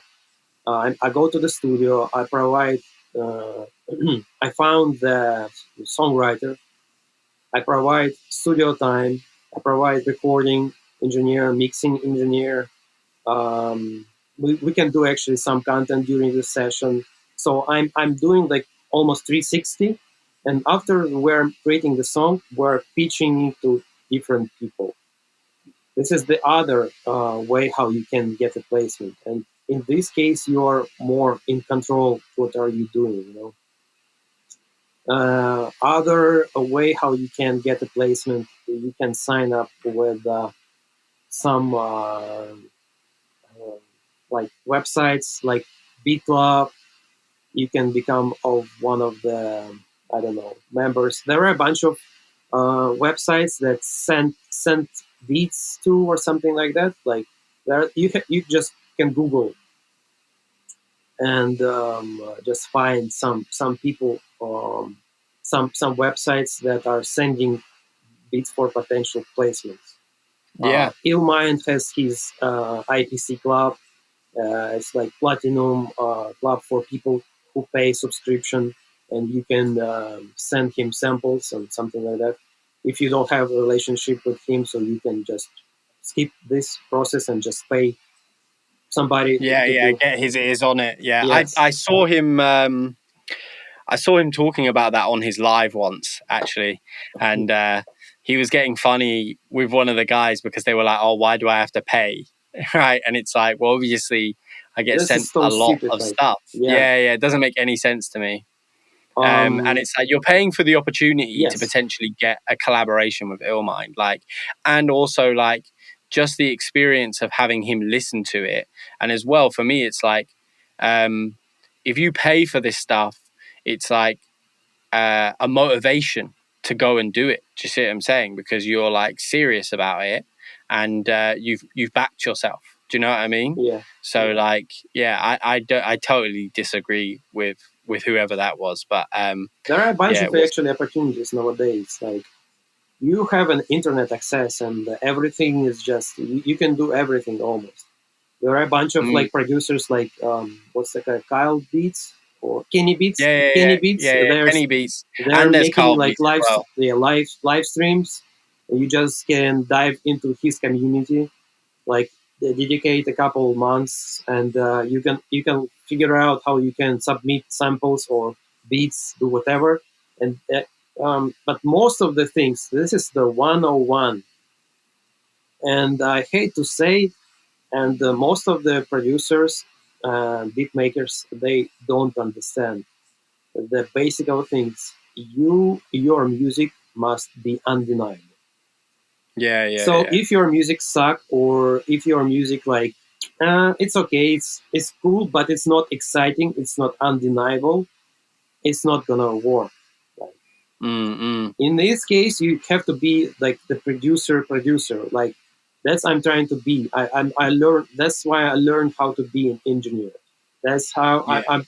I go to the studio. I provide. Uh, I found the songwriter. I provide studio time. I provide recording engineer, mixing engineer. Um, we can do actually some content during the session. So I'm doing like almost 360, and after we're creating the song, we're pitching it to different people. This is the other way how you can get a placement, and in this case, you are more in control. What are you doing? Other way how you can get a placement, you can sign up with some like websites like BitLab. You can become of one of the I don't know members. There are a bunch of websites that send beats to or something like that. Like there, you just can Google and just find some people, some websites that are sending beats for potential placements. Yeah. Illmind has his IPC club. It's like platinum club for people who pay subscription, and you can send him samples and something like that. If you don't have a relationship with him, so you can just skip this process and just pay somebody Yeah. to Yeah. do. Get his ears on it. Yeah. I Yes. I saw him. I saw him talking about that on his live once, actually, and he was getting funny with one of the guys because they were like, "Oh, why do I have to pay?" Right, and it's like, well, obviously, I get This sent is so a lot stupid. of Like, stuff. yeah. Yeah, yeah, it doesn't make any sense to me. And Um, it's like you're paying for the opportunity to yes. potentially get a collaboration with Illmind, like, and also like just the experience of having him listen to it. And as well, for me, it's like, if you pay for this stuff, it's like a motivation to go and do it. Do you see what I'm saying? Because you're like serious about it, and you've backed yourself. Do you know what I mean? Yeah. So like, yeah, I totally disagree with whoever that was, but There are a bunch yeah, of it was. actually opportunities nowadays. Like you have an internet access, and everything is just you can do everything almost. There are a bunch of Mm, like producers like what's the guy, Kyle Beats or Kenny Beats. yeah, yeah, Kenny yeah, Beats. yeah, yeah. Kenny Beats, They're and there's making Carl like Beats as well. live streams. You just can dive into his community, like dedicate a couple months, and you can figure out how you can submit samples or beats, do whatever. And but most of the things, this is the 101, and I hate to say, and most of the producers, beat makers, they don't understand the basic of things. Your music must be undeniable. Yeah, yeah, So yeah. if your music suck, or if your music like it's okay, it's cool, but it's not exciting, it's not undeniable, it's not gonna work. Like, Mm, mm. in this case, you have to be like the producer. Like that's I'm trying to be. I learned. That's why I learned how to be an engineer. That's how Yeah,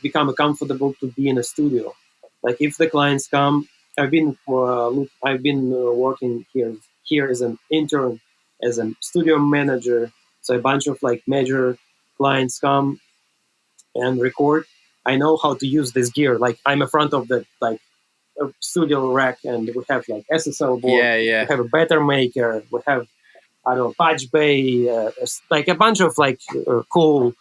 become comfortable to be in a studio. Like if the clients come, I've been working here as an intern, as a studio manager. So a bunch of like major clients come and record. I know how to use this gear. Like I'm in front of the like a studio rack, and we have like SSL board, yeah, we yeah, have a better maker, we have I don't know patch bay, like a bunch of like cool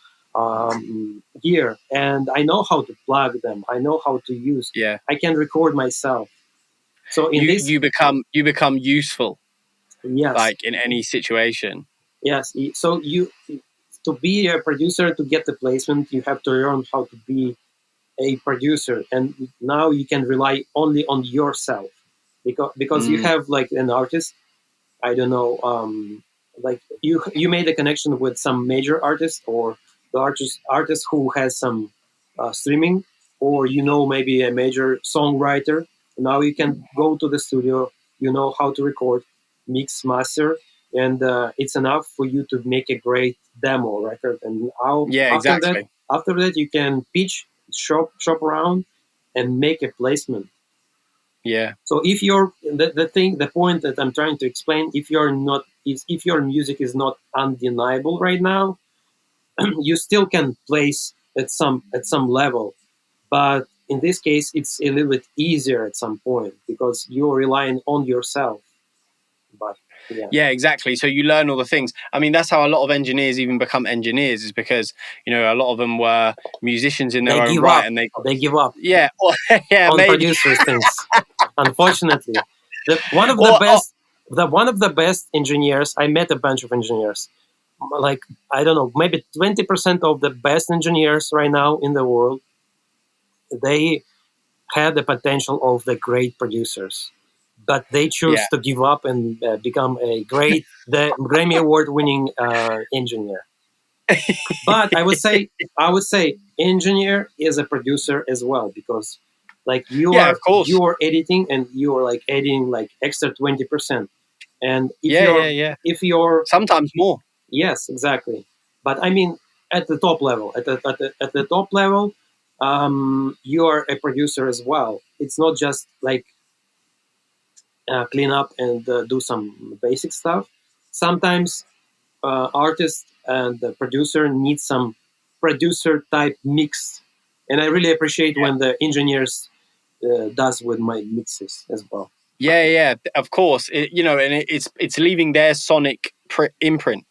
gear, and I know how to plug them. I know how to use. yeah. I can record myself. So in You this, you become useful, yes, like in any situation. yes. So you to be a producer, to get the placement, you have to learn how to be a producer, and now you can rely only on yourself, because you Mm, have like an artist. I don't know, like you made a connection with some major artist, or the artist who has some streaming, or maybe a major songwriter. Now you can go to the studio. You know how to record, mix, master, and it's enough for you to make a great demo record. And how yeah, exactly. after that you can pitch, shop around, and make a placement. Yeah, So if you're the point that I'm trying to explain, if you're not, if your music is not undeniable right now, you still can place at some level. But in this case, it's a little bit easier at some point because you're relying on yourself. But yeah, yeah, exactly. So you learn all the things. I mean, that's how a lot of engineers even become engineers, is because a lot of them were musicians in they their own give right, up. and they They give up yeah, or, yeah, on maybe. producers things. Unfortunately, the one of the Or best the one of the best engineers. I met a bunch of engineers, like I don't know, maybe 20% of the best engineers right now in the world, they had the potential of the great producers, but they yeah, choose to give up and become the Grammy award winning engineer. But I would say engineer is a producer as well, because like yeah, of course. you're editing, and you're like adding like extra 20%. And Yeah, yeah, yeah. if you're Sometimes more. yes, exactly. But I mean, at the top level, at the top level, you are a producer as well. It's not just like clean up and do some basic stuff. Sometimes artist and the producer need some producer type mix, and I really appreciate when the engineers does with my mixes as well. Yeah, yeah, of course. And it's leaving their sonic imprint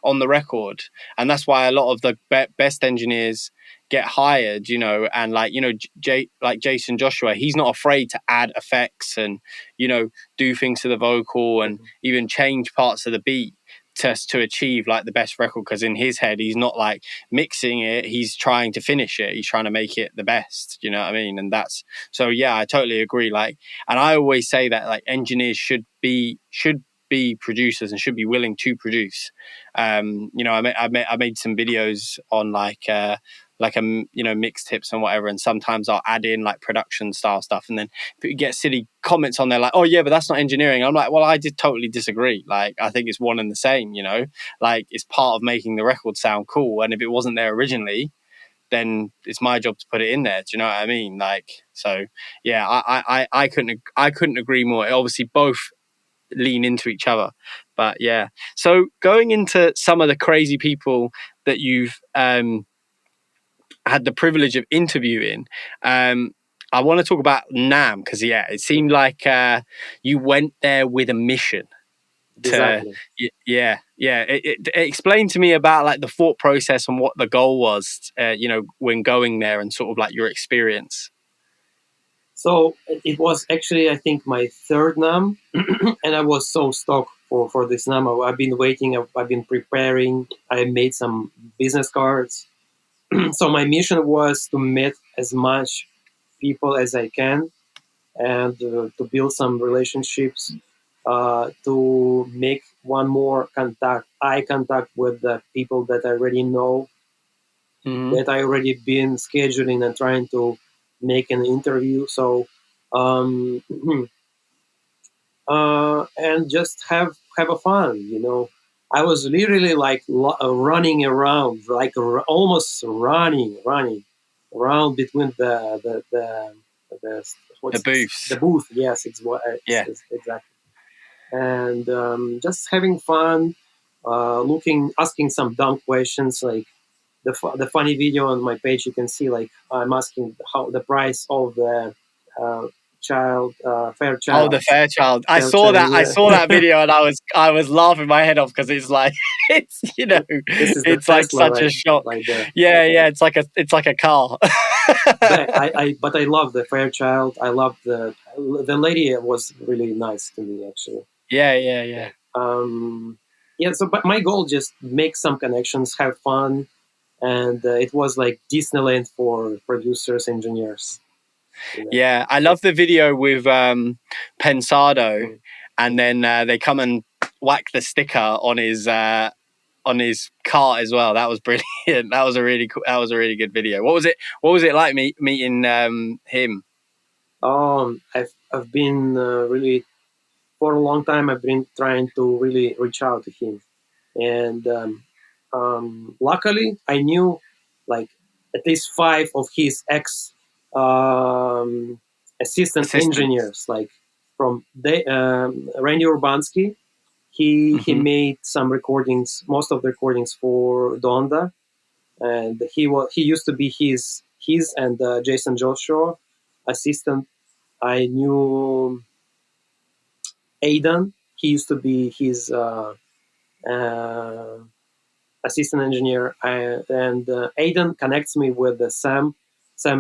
on the record, and that's why a lot of the best engineers get hired. And like like Jason Joshua, he's not afraid to add effects and do things to the vocal and Mhm. even change parts of the beat to achieve like the best record, because in his head he's not like mixing it, he's trying to finish it, he's trying to make it the best, you know what I mean? And that's so, yeah, I totally agree. Like, and I always say that like engineers should be producers and should be willing to produce. You know, I made some videos on like you know, mix tips and whatever, and sometimes I'll add in like production style stuff, and then you get silly comments on there like, oh yeah, but that's not engineering. I'm like, well, I did totally disagree. Like, I think it's one and the same, you know, like it's part of making the record sound cool, and if it wasn't there originally, then it's my job to put it in there. Do you know what I mean? Like, so yeah, I couldn't agree more. Obviously both lean into each other, but yeah. So going into some of the crazy people that you've had the privilege of interviewing, I want to talk about NAM, because yeah, it seemed like you went there with a mission to Exactly. explain to me about like the thought process and what the goal was, you know, when going there, and sort of like your experience. So it was actually, I think, my third NAM, and I was so stoked for this NAM. I've been waiting, I've been preparing, I made some business cards. So my mission was to meet as much people as I can, and to build some relationships, to make one more eye contact with the people that I already know, Mm-hmm. that I already been scheduling and trying to make an interview. So, um, and just have a fun, you know. I was literally like running around, like almost running around between the The the booths. booth. Yes, Yeah. it's exactly, and just having fun, asking some dumb questions like the funny video on my page. You can see like I'm asking how the price of the uh, Oh, the Fairchild. Fairchild. I saw Yeah. that video, and I was laughing my head off, because it's like it's, you know, This is the it's like Tesla such a shock. right there. Yeah, yeah, it's like a car. But I love the Fairchild. I love the lady was really nice to me actually. Yeah, yeah, yeah. Yeah. Yeah. So, but my goal just make some connections, have fun, and it was like Disneyland for producers, engineers. You know. Yeah, I love the video with Pensado, Mm. and then they come and whack the sticker on his car as well. That was brilliant. That was a really cool. That was a really good video. What was it? What was it like meeting him? I've been really for a long time. I've been trying to really reach out to him, and luckily I knew like at least five of his ex um, assistant Assistants. engineers, like from Randy Urbanski. He Hmm. made some recordings, most of the recordings for Donda, and he used to be his and Jason Joshua assistant. I knew Aidan. He used to be his uh, assistant engineer, and Aidan connects me with Sam.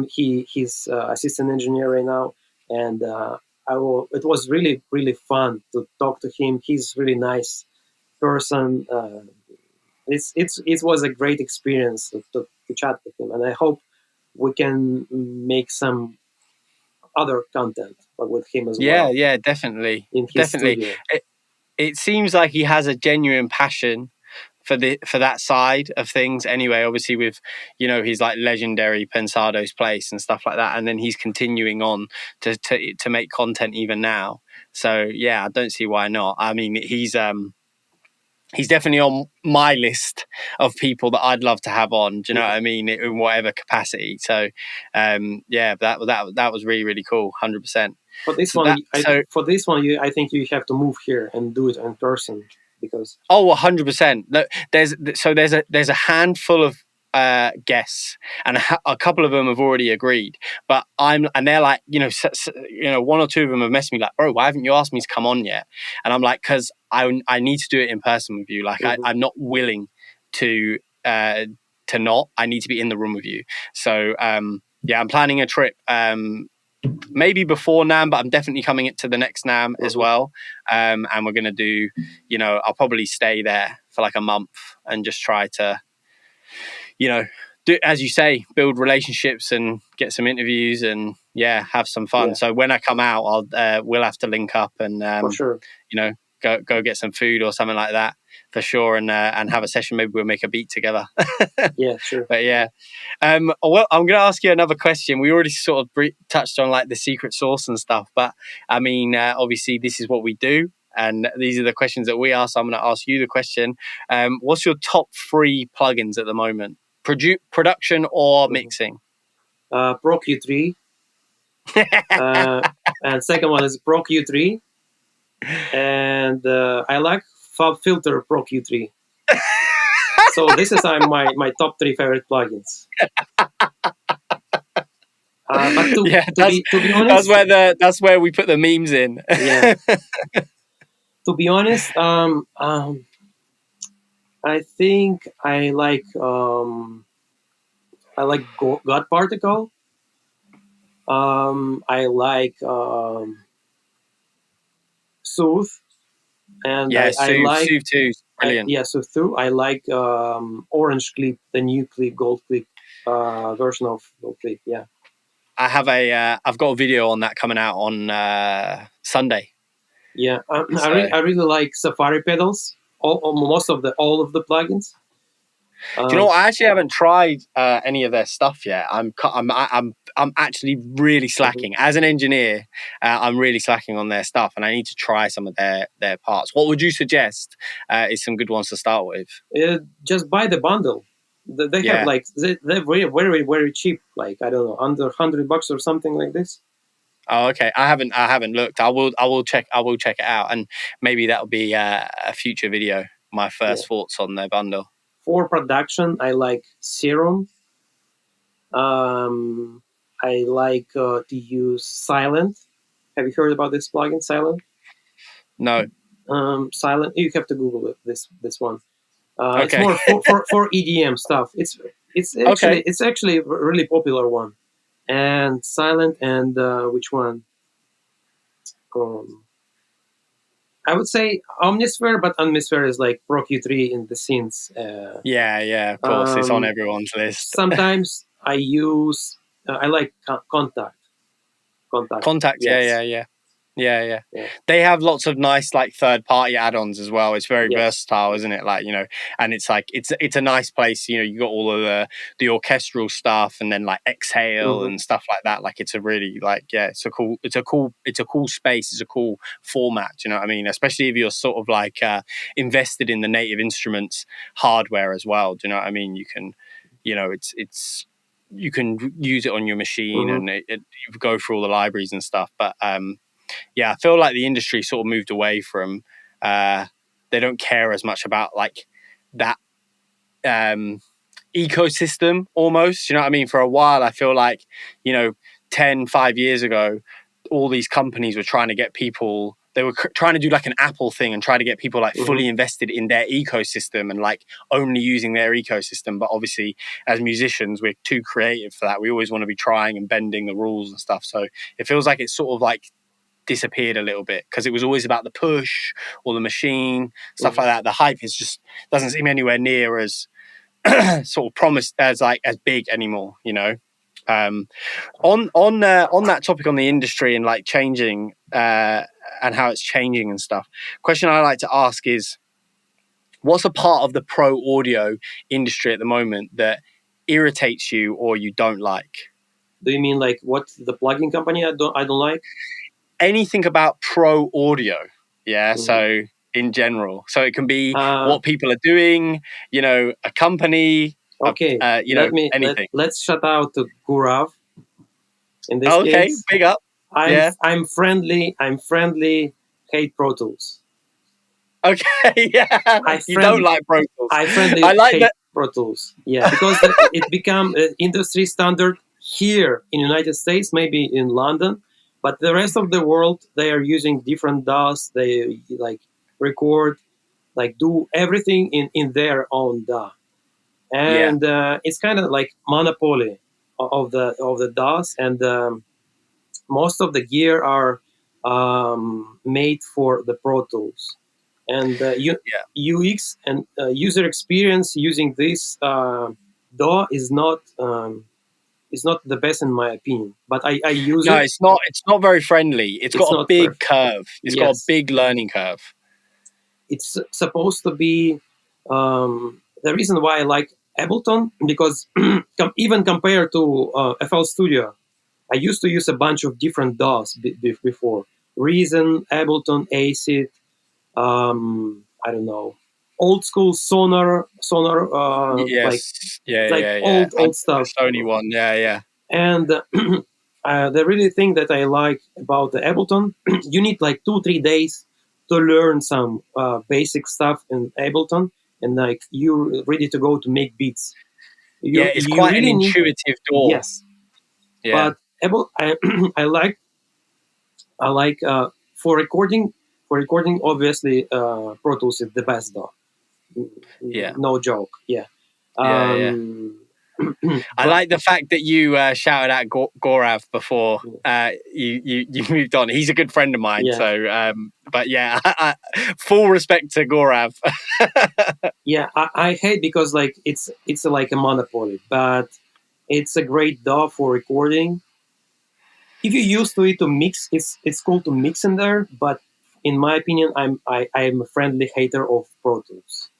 He's assistant engineer right now, and it was really fun to talk to him. He's really nice person. It was a great experience to chat with him, and I hope we can make some other content with him as Yeah, well yeah, definitely, in his definitely. studio. It seems like he has a genuine passion for that side of things. Anyway, obviously with, you know, his like legendary Pensado's Place and stuff like that, and then he's continuing on to make content even now. So yeah, I don't see why not. I mean, he's definitely on my list of people that I'd love to have on. Do you know what I mean? In whatever capacity. So, yeah, that was really really cool. 100%. For this So one, that so I think you have to move here and do it in person because. Oh, 100%. There's a handful of guests, and a couple of them have already agreed. But and they're like, you know, you know, one or two of them have messaged me like, bro, why haven't you asked me to come on yet? And I'm like, because I need to do it in person with you. Like, Mhm. I'm not willing to not. I need to be in the room with you. So yeah, I'm planning a trip. Maybe before NAM, but I'm definitely coming to the next NAM as Mhm. well. And we're going to do, you know, I'll probably stay there for like a month and just try to, you know, do, as you say, build relationships and get some interviews and yeah, have some fun. Yeah, So when I come out, we'll have to link up and, for sure. you know, go get some food or something like that for sure, and have a session. Maybe we'll make a beat together. Yeah, sure. But yeah, well, I'm going to ask you another question. We already sort of touched on like the secret sauce and stuff, but I mean, obviously, this is what we do, and these are the questions that we ask. So I'm going to ask you the question: what's your top 3 plugins at the moment? Production or mixing? Pro Q3, and second one is Pro Q3, and I like Fab Filter Pro Q3. So this is my top 3 favorite plugins. But to be honest, that's where we put the memes in. Yeah. To be honest, I think I like God Particle. I like Soothe, and Yeah, I like Soothe too. Brilliant. Soothe too. I like Orange Clip, the new Clip, Gold Clip version of Gold Clip. Yeah. I have I've got a video on that coming out on Sunday. Yeah, I really like Safari pedals. All of the plugins. Do you know what? I actually haven't tried any of their stuff yet. I'm actually really slacking as an engineer. I'm really slacking on their stuff, and I need to try some of their parts. What would you suggest is some good ones to start with? Just buy the bundle. They have like they're very very very cheap. Like I don't know, under $100 or something like this. Oh, okay. I haven't looked. I will check it out, and maybe that'll be a future video. My first thoughts on their bundle. For production, I like Serum. I like to use Silent. Have you heard about this plugin, Silent? No. Silent. You have to Google it. This one. Okay. It's more for EDM stuff. It's actually a really popular one. And Silent and which one? I would say Omnisphere, but Omnisphere is like Pro Q3 in the scenes. Yeah, of course, it's on everyone's list. Sometimes I use. I like Contact. Contact, yes. Yeah. They have lots of nice like third-party add-ons as well. It's very versatile, isn't it? Like, you know, and it's like it's a nice place. You know, you got all of the orchestral stuff, and then like Exhale and stuff like that. Like, it's a really it's a cool space. It's a cool format. Do you know what I mean? Especially if you're sort of like invested in the native instruments hardware as well. Do you know what I mean? You can, you know, it's you can use it on your machine and you go through all the libraries and stuff, but yeah, I feel like the industry sort of moved away from they don't care as much about like that ecosystem almost, you know what I mean? For a while, I feel like, you know, 5 years ago, all these companies were trying to get people, they were trying to do like an Apple thing and try to get people like fully invested in their ecosystem and like only using their ecosystem. But obviously, as musicians, we're too creative for that. We always want to be trying and bending the rules and stuff. So it feels like it's sort of like disappeared a little bit because it was always about the push or the machine, stuff like that. The hype is just doesn't seem anywhere near as sort of promised as big anymore, you know. On that topic, on the industry and like changing and how it's changing and stuff, question I like to ask is, what's a part of the pro audio industry at the moment that irritates you or you don't like? Do you mean like what the plugin company I don't like? Anything about pro audio, so in general, so it can be what people are doing, you know, a company, anything. Let's shout out to Gurav in this case. Big up. I'm friendly, hate Pro Tools. Okay, you don't like Pro Tools. I like hate Pro Tools, because it become industry standard here in the United States, maybe in London. But the rest of the world, they are using different DAWs. They like record, like do everything in their own DAW, and it's kind of like monopoly of the DAWs. And most of the gear are made for the Pro Tools, and UX and user experience using this DAW is not. It's not the best in my opinion, but I use it. No, it's not very friendly. It's got a big curve. It's got a big learning curve. it's supposed to be the reason why I like Ableton, because even compared to FL Studio, I used to use a bunch of different DAWs before. Reason, Ableton, Acid, I don't know, old school Sonar, Yes. Yeah. like Yeah. Yeah. old The stuff. Sony one. Yeah. Yeah. And the really thing that I like about the Ableton, you need like 2 3 days to learn some basic stuff in Ableton, and like you're ready to go to make beats. Yeah. It's You quite an really need, intuitive door. yes, Yeah. but I like for recording, obviously Pro Tools is the best though. Yeah. No joke, yeah. Yeah. Yeah. um I but like the fact that you shouted out Gorav before you moved on. He's a good friend of mine. yeah, So, but yeah, full respect to Gorav. yeah, I hate because like it's like a monopoly, but it's a great DAW for recording. If you used to it to mix, it's cool to mix in there. But in my opinion, I'm a friendly hater of Pro Tools.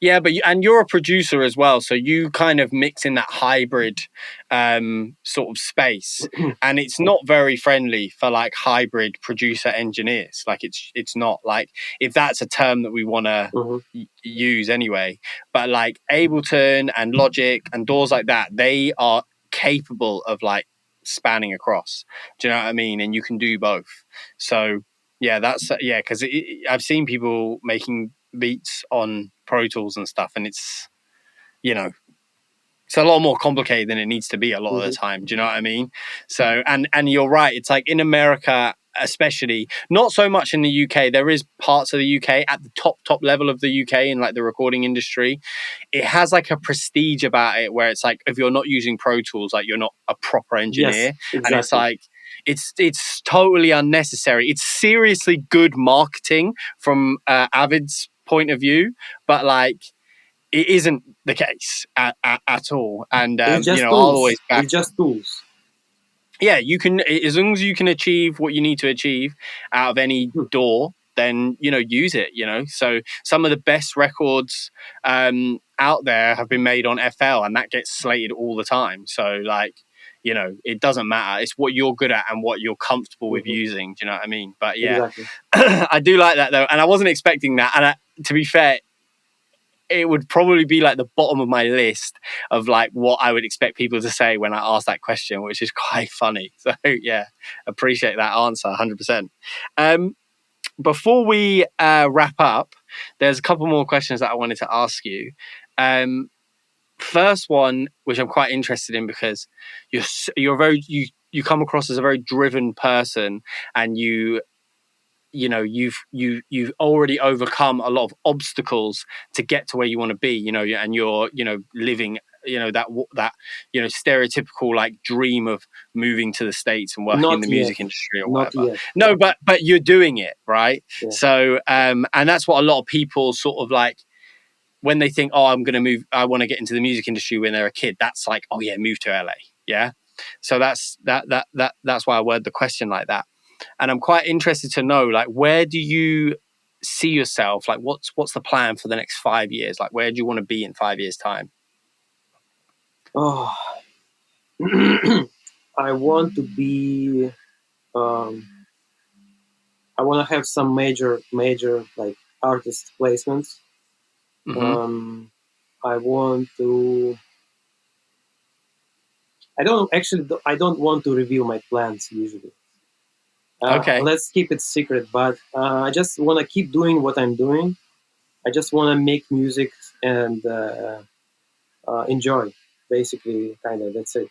Yeah, but and you're a producer as well, so you kind of mix in that hybrid sort of space, and it's not very friendly for like hybrid producer engineers. Like it's not like, if that's a term that we want to Hmm. use anyway. But like Ableton and Logic and doors like that, they are capable of like spanning across. Do you know what I mean? And you can do both. So yeah, that's yeah, because I've seen people making beats on Pro Tools and stuff, and it's, you know, it's a lot more complicated than it needs to be a lot of the Hmm. time. Do you know what I mean? So, and you're right. It's like in America, especially, not so much in the UK. There is parts of the UK at the top level of the UK in like the recording industry. It has like a prestige about it where it's like, if you're not using Pro Tools, like you're not a proper Yes, engineer, and it's exactly. like it's totally unnecessary. It's seriously good marketing from Avid's point of view, but like it isn't the case at all. And It's you just know, I'll tools. always back. It's just tools. Yeah, you can, as long as you can achieve what you need to achieve out of any Hmm. door, then you know, use it. You know, so some of the best records out there have been made on FL, and that gets slated all the time. So like, you know, it doesn't matter. It's what you're good at and what you're comfortable with Hmm. using. Do you know what I mean? But yeah, Exactly. I do like that though, and I wasn't expecting that. And to be fair, it would probably be like the bottom of my list of like what I would expect people to say when I ask that question, which is quite funny. So yeah, appreciate that answer 100%. Before we wrap up, there's a couple more questions that I wanted to ask you. First one, which I'm quite interested in, because you're very, you come across as a very driven person, and you know, you've already overcome a lot of obstacles to get to where you want to be, you know, and you're, you know, living, you know, that you know, stereotypical like dream of moving to the States and working in Not the yet. music industry or Not whatever. yet. No, but you're doing it, right? Yeah. So and that's what a lot of people sort of like, when they think, oh, I'm going to move, I want to get into the music industry when they're a kid, that's like, oh yeah, move to LA. Yeah. So that's why I word the question like that. And I'm quite interested to know, like, where do you see yourself? Like, what's the plan for the next 5 years? Like, where do you want to be in 5 years' time? Oh, I want to be. Um, I want to have some major like artist placements. Hmm. Um, I want to. I don't want to reveal my plans usually. Okay. Let's keep it secret. But I just want to keep doing what I'm doing. I just want to make music and enjoy. Basically, kind of. That's it.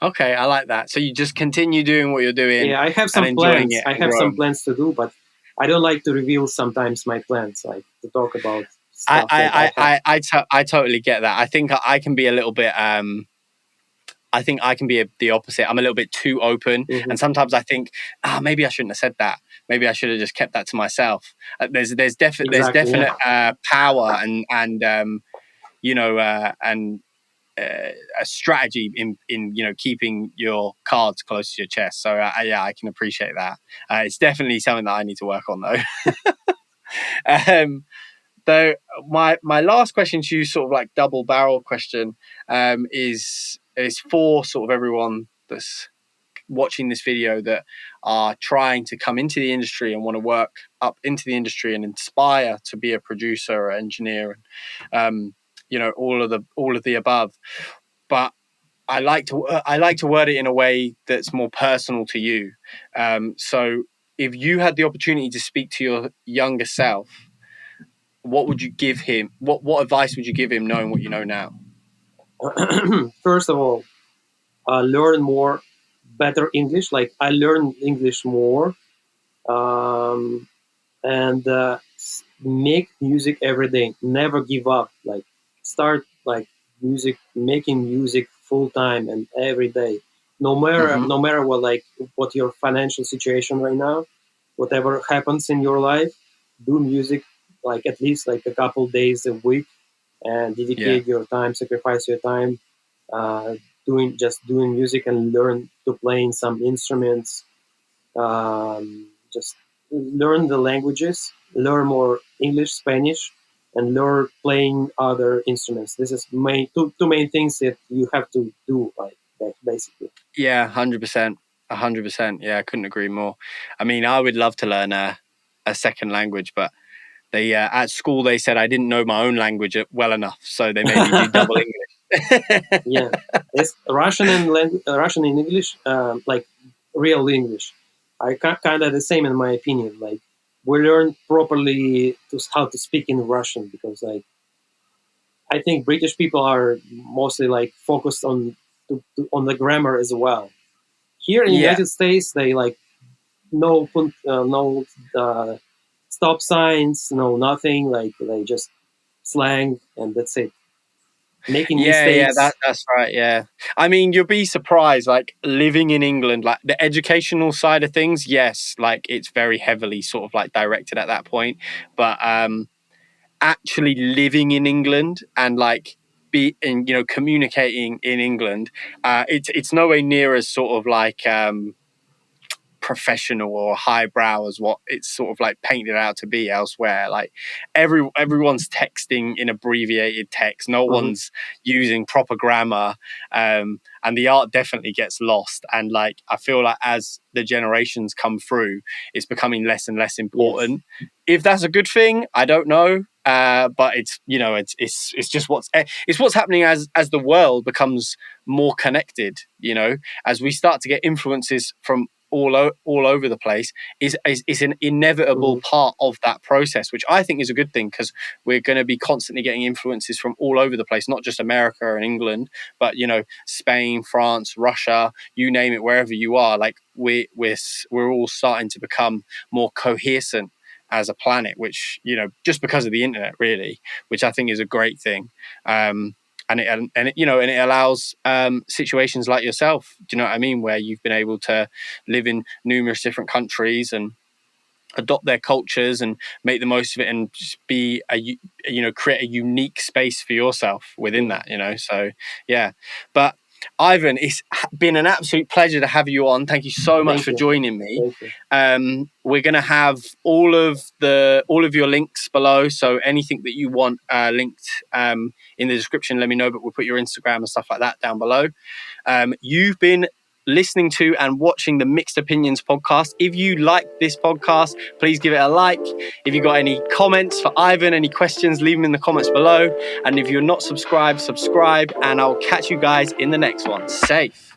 Okay, I like that. So you just continue doing what you're doing Yeah, I have and some enjoying plans. it I and have some growing. plans to do, but I don't like to reveal sometimes my plans, like to talk about stuff that I have. I totally get that. I think I can be a little bit I think I can be the opposite. I'm a little bit too open, Hmm. and sometimes I think, maybe I shouldn't have said that. Maybe I should have just kept that to myself. There's Exactly. Yeah. definite power and you know and a strategy in you know, keeping your cards close to your chest. So yeah, I can appreciate that. It's definitely something that I need to work on though. Um, though my last question to you, sort of like double barrel question, is for sort of everyone that's watching this video that are trying to come into the industry and want to work up into the industry and inspire to be a producer or engineer, and all of the above. But I like to word it in a way that's more personal to you. So if you had the opportunity to speak to your younger self, what would you give him? What advice would you give him, knowing what you know now? First of all, learn more, better English. Like I learned English more, um, and make music every day. Never give up. Like start like making music full time and every day. Mm-hmm. No matter what, like what your financial situation right now, whatever happens in your life, do music like at least like a couple days a week, and Yeah. dedicate your time, sacrifice your time, uh, doing music and learn to play in some instruments. Just learn the languages, learn more English, Spanish, and learn playing other instruments. This is two main things that you have to do, like that, basically. Yeah, 100%. 100%. Yeah, I couldn't agree more. I mean, I would love to learn a second language, but they at school they said I didn't know my own language well enough, so they made me do double English. Yeah, it's Russian and English, like real English. I kind of the same in my opinion. Like we learn properly how to speak in Russian because like I think British people are mostly like focused on the grammar as well. Here in the Yeah. United States, they like no stop signs, no nothing. Like they just slang and that's it. Making Yeah, mistakes. that's right. Yeah. I mean, you'll be surprised, like living in England, like the educational side of things, yes, like it's very heavily sort of like directed at that point. But actually living in England and like be in, communicating in England, it's nowhere near as sort of like professional or highbrow as what it's sort of like painted out to be elsewhere. Like everyone's texting in abbreviated text. No Hmm. one's using proper grammar, and the art definitely gets lost. And like I feel like as the generations come through, it's becoming less and less Yes. important. If that's a good thing, I don't know. But it's just it's what's happening as the world becomes more connected. As we start to get influences from all over the place is an inevitable Hmm. part of that process, which I think is a good thing because we're going to be constantly getting influences from all over the place, not just America and England, but Spain, France, Russia, you name it, wherever you are. Like we're all starting to become more cohescent as a planet, which just because of the internet, really, which I think is a great thing. And it allows situations like yourself, do you know what I mean, where you've been able to live in numerous different countries and adopt their cultures and make the most of it and just be create a unique space for yourself within Yeah. that. So yeah. But Ivan, it's been an absolute pleasure to have you on. Thank you so much Thank for you. joining me. Thank you. We're going to have all of your links below, so anything that you want linked in the description, let me know, but we'll put your Instagram and stuff like that down below. You've been listening to and watching the Mixed Opinions podcast. If you like this podcast, please give it a like. If you got any comments for Ivan, any questions, leave them in the comments below. And if you're not subscribed, subscribe, and I'll catch you guys in the next one. Safe.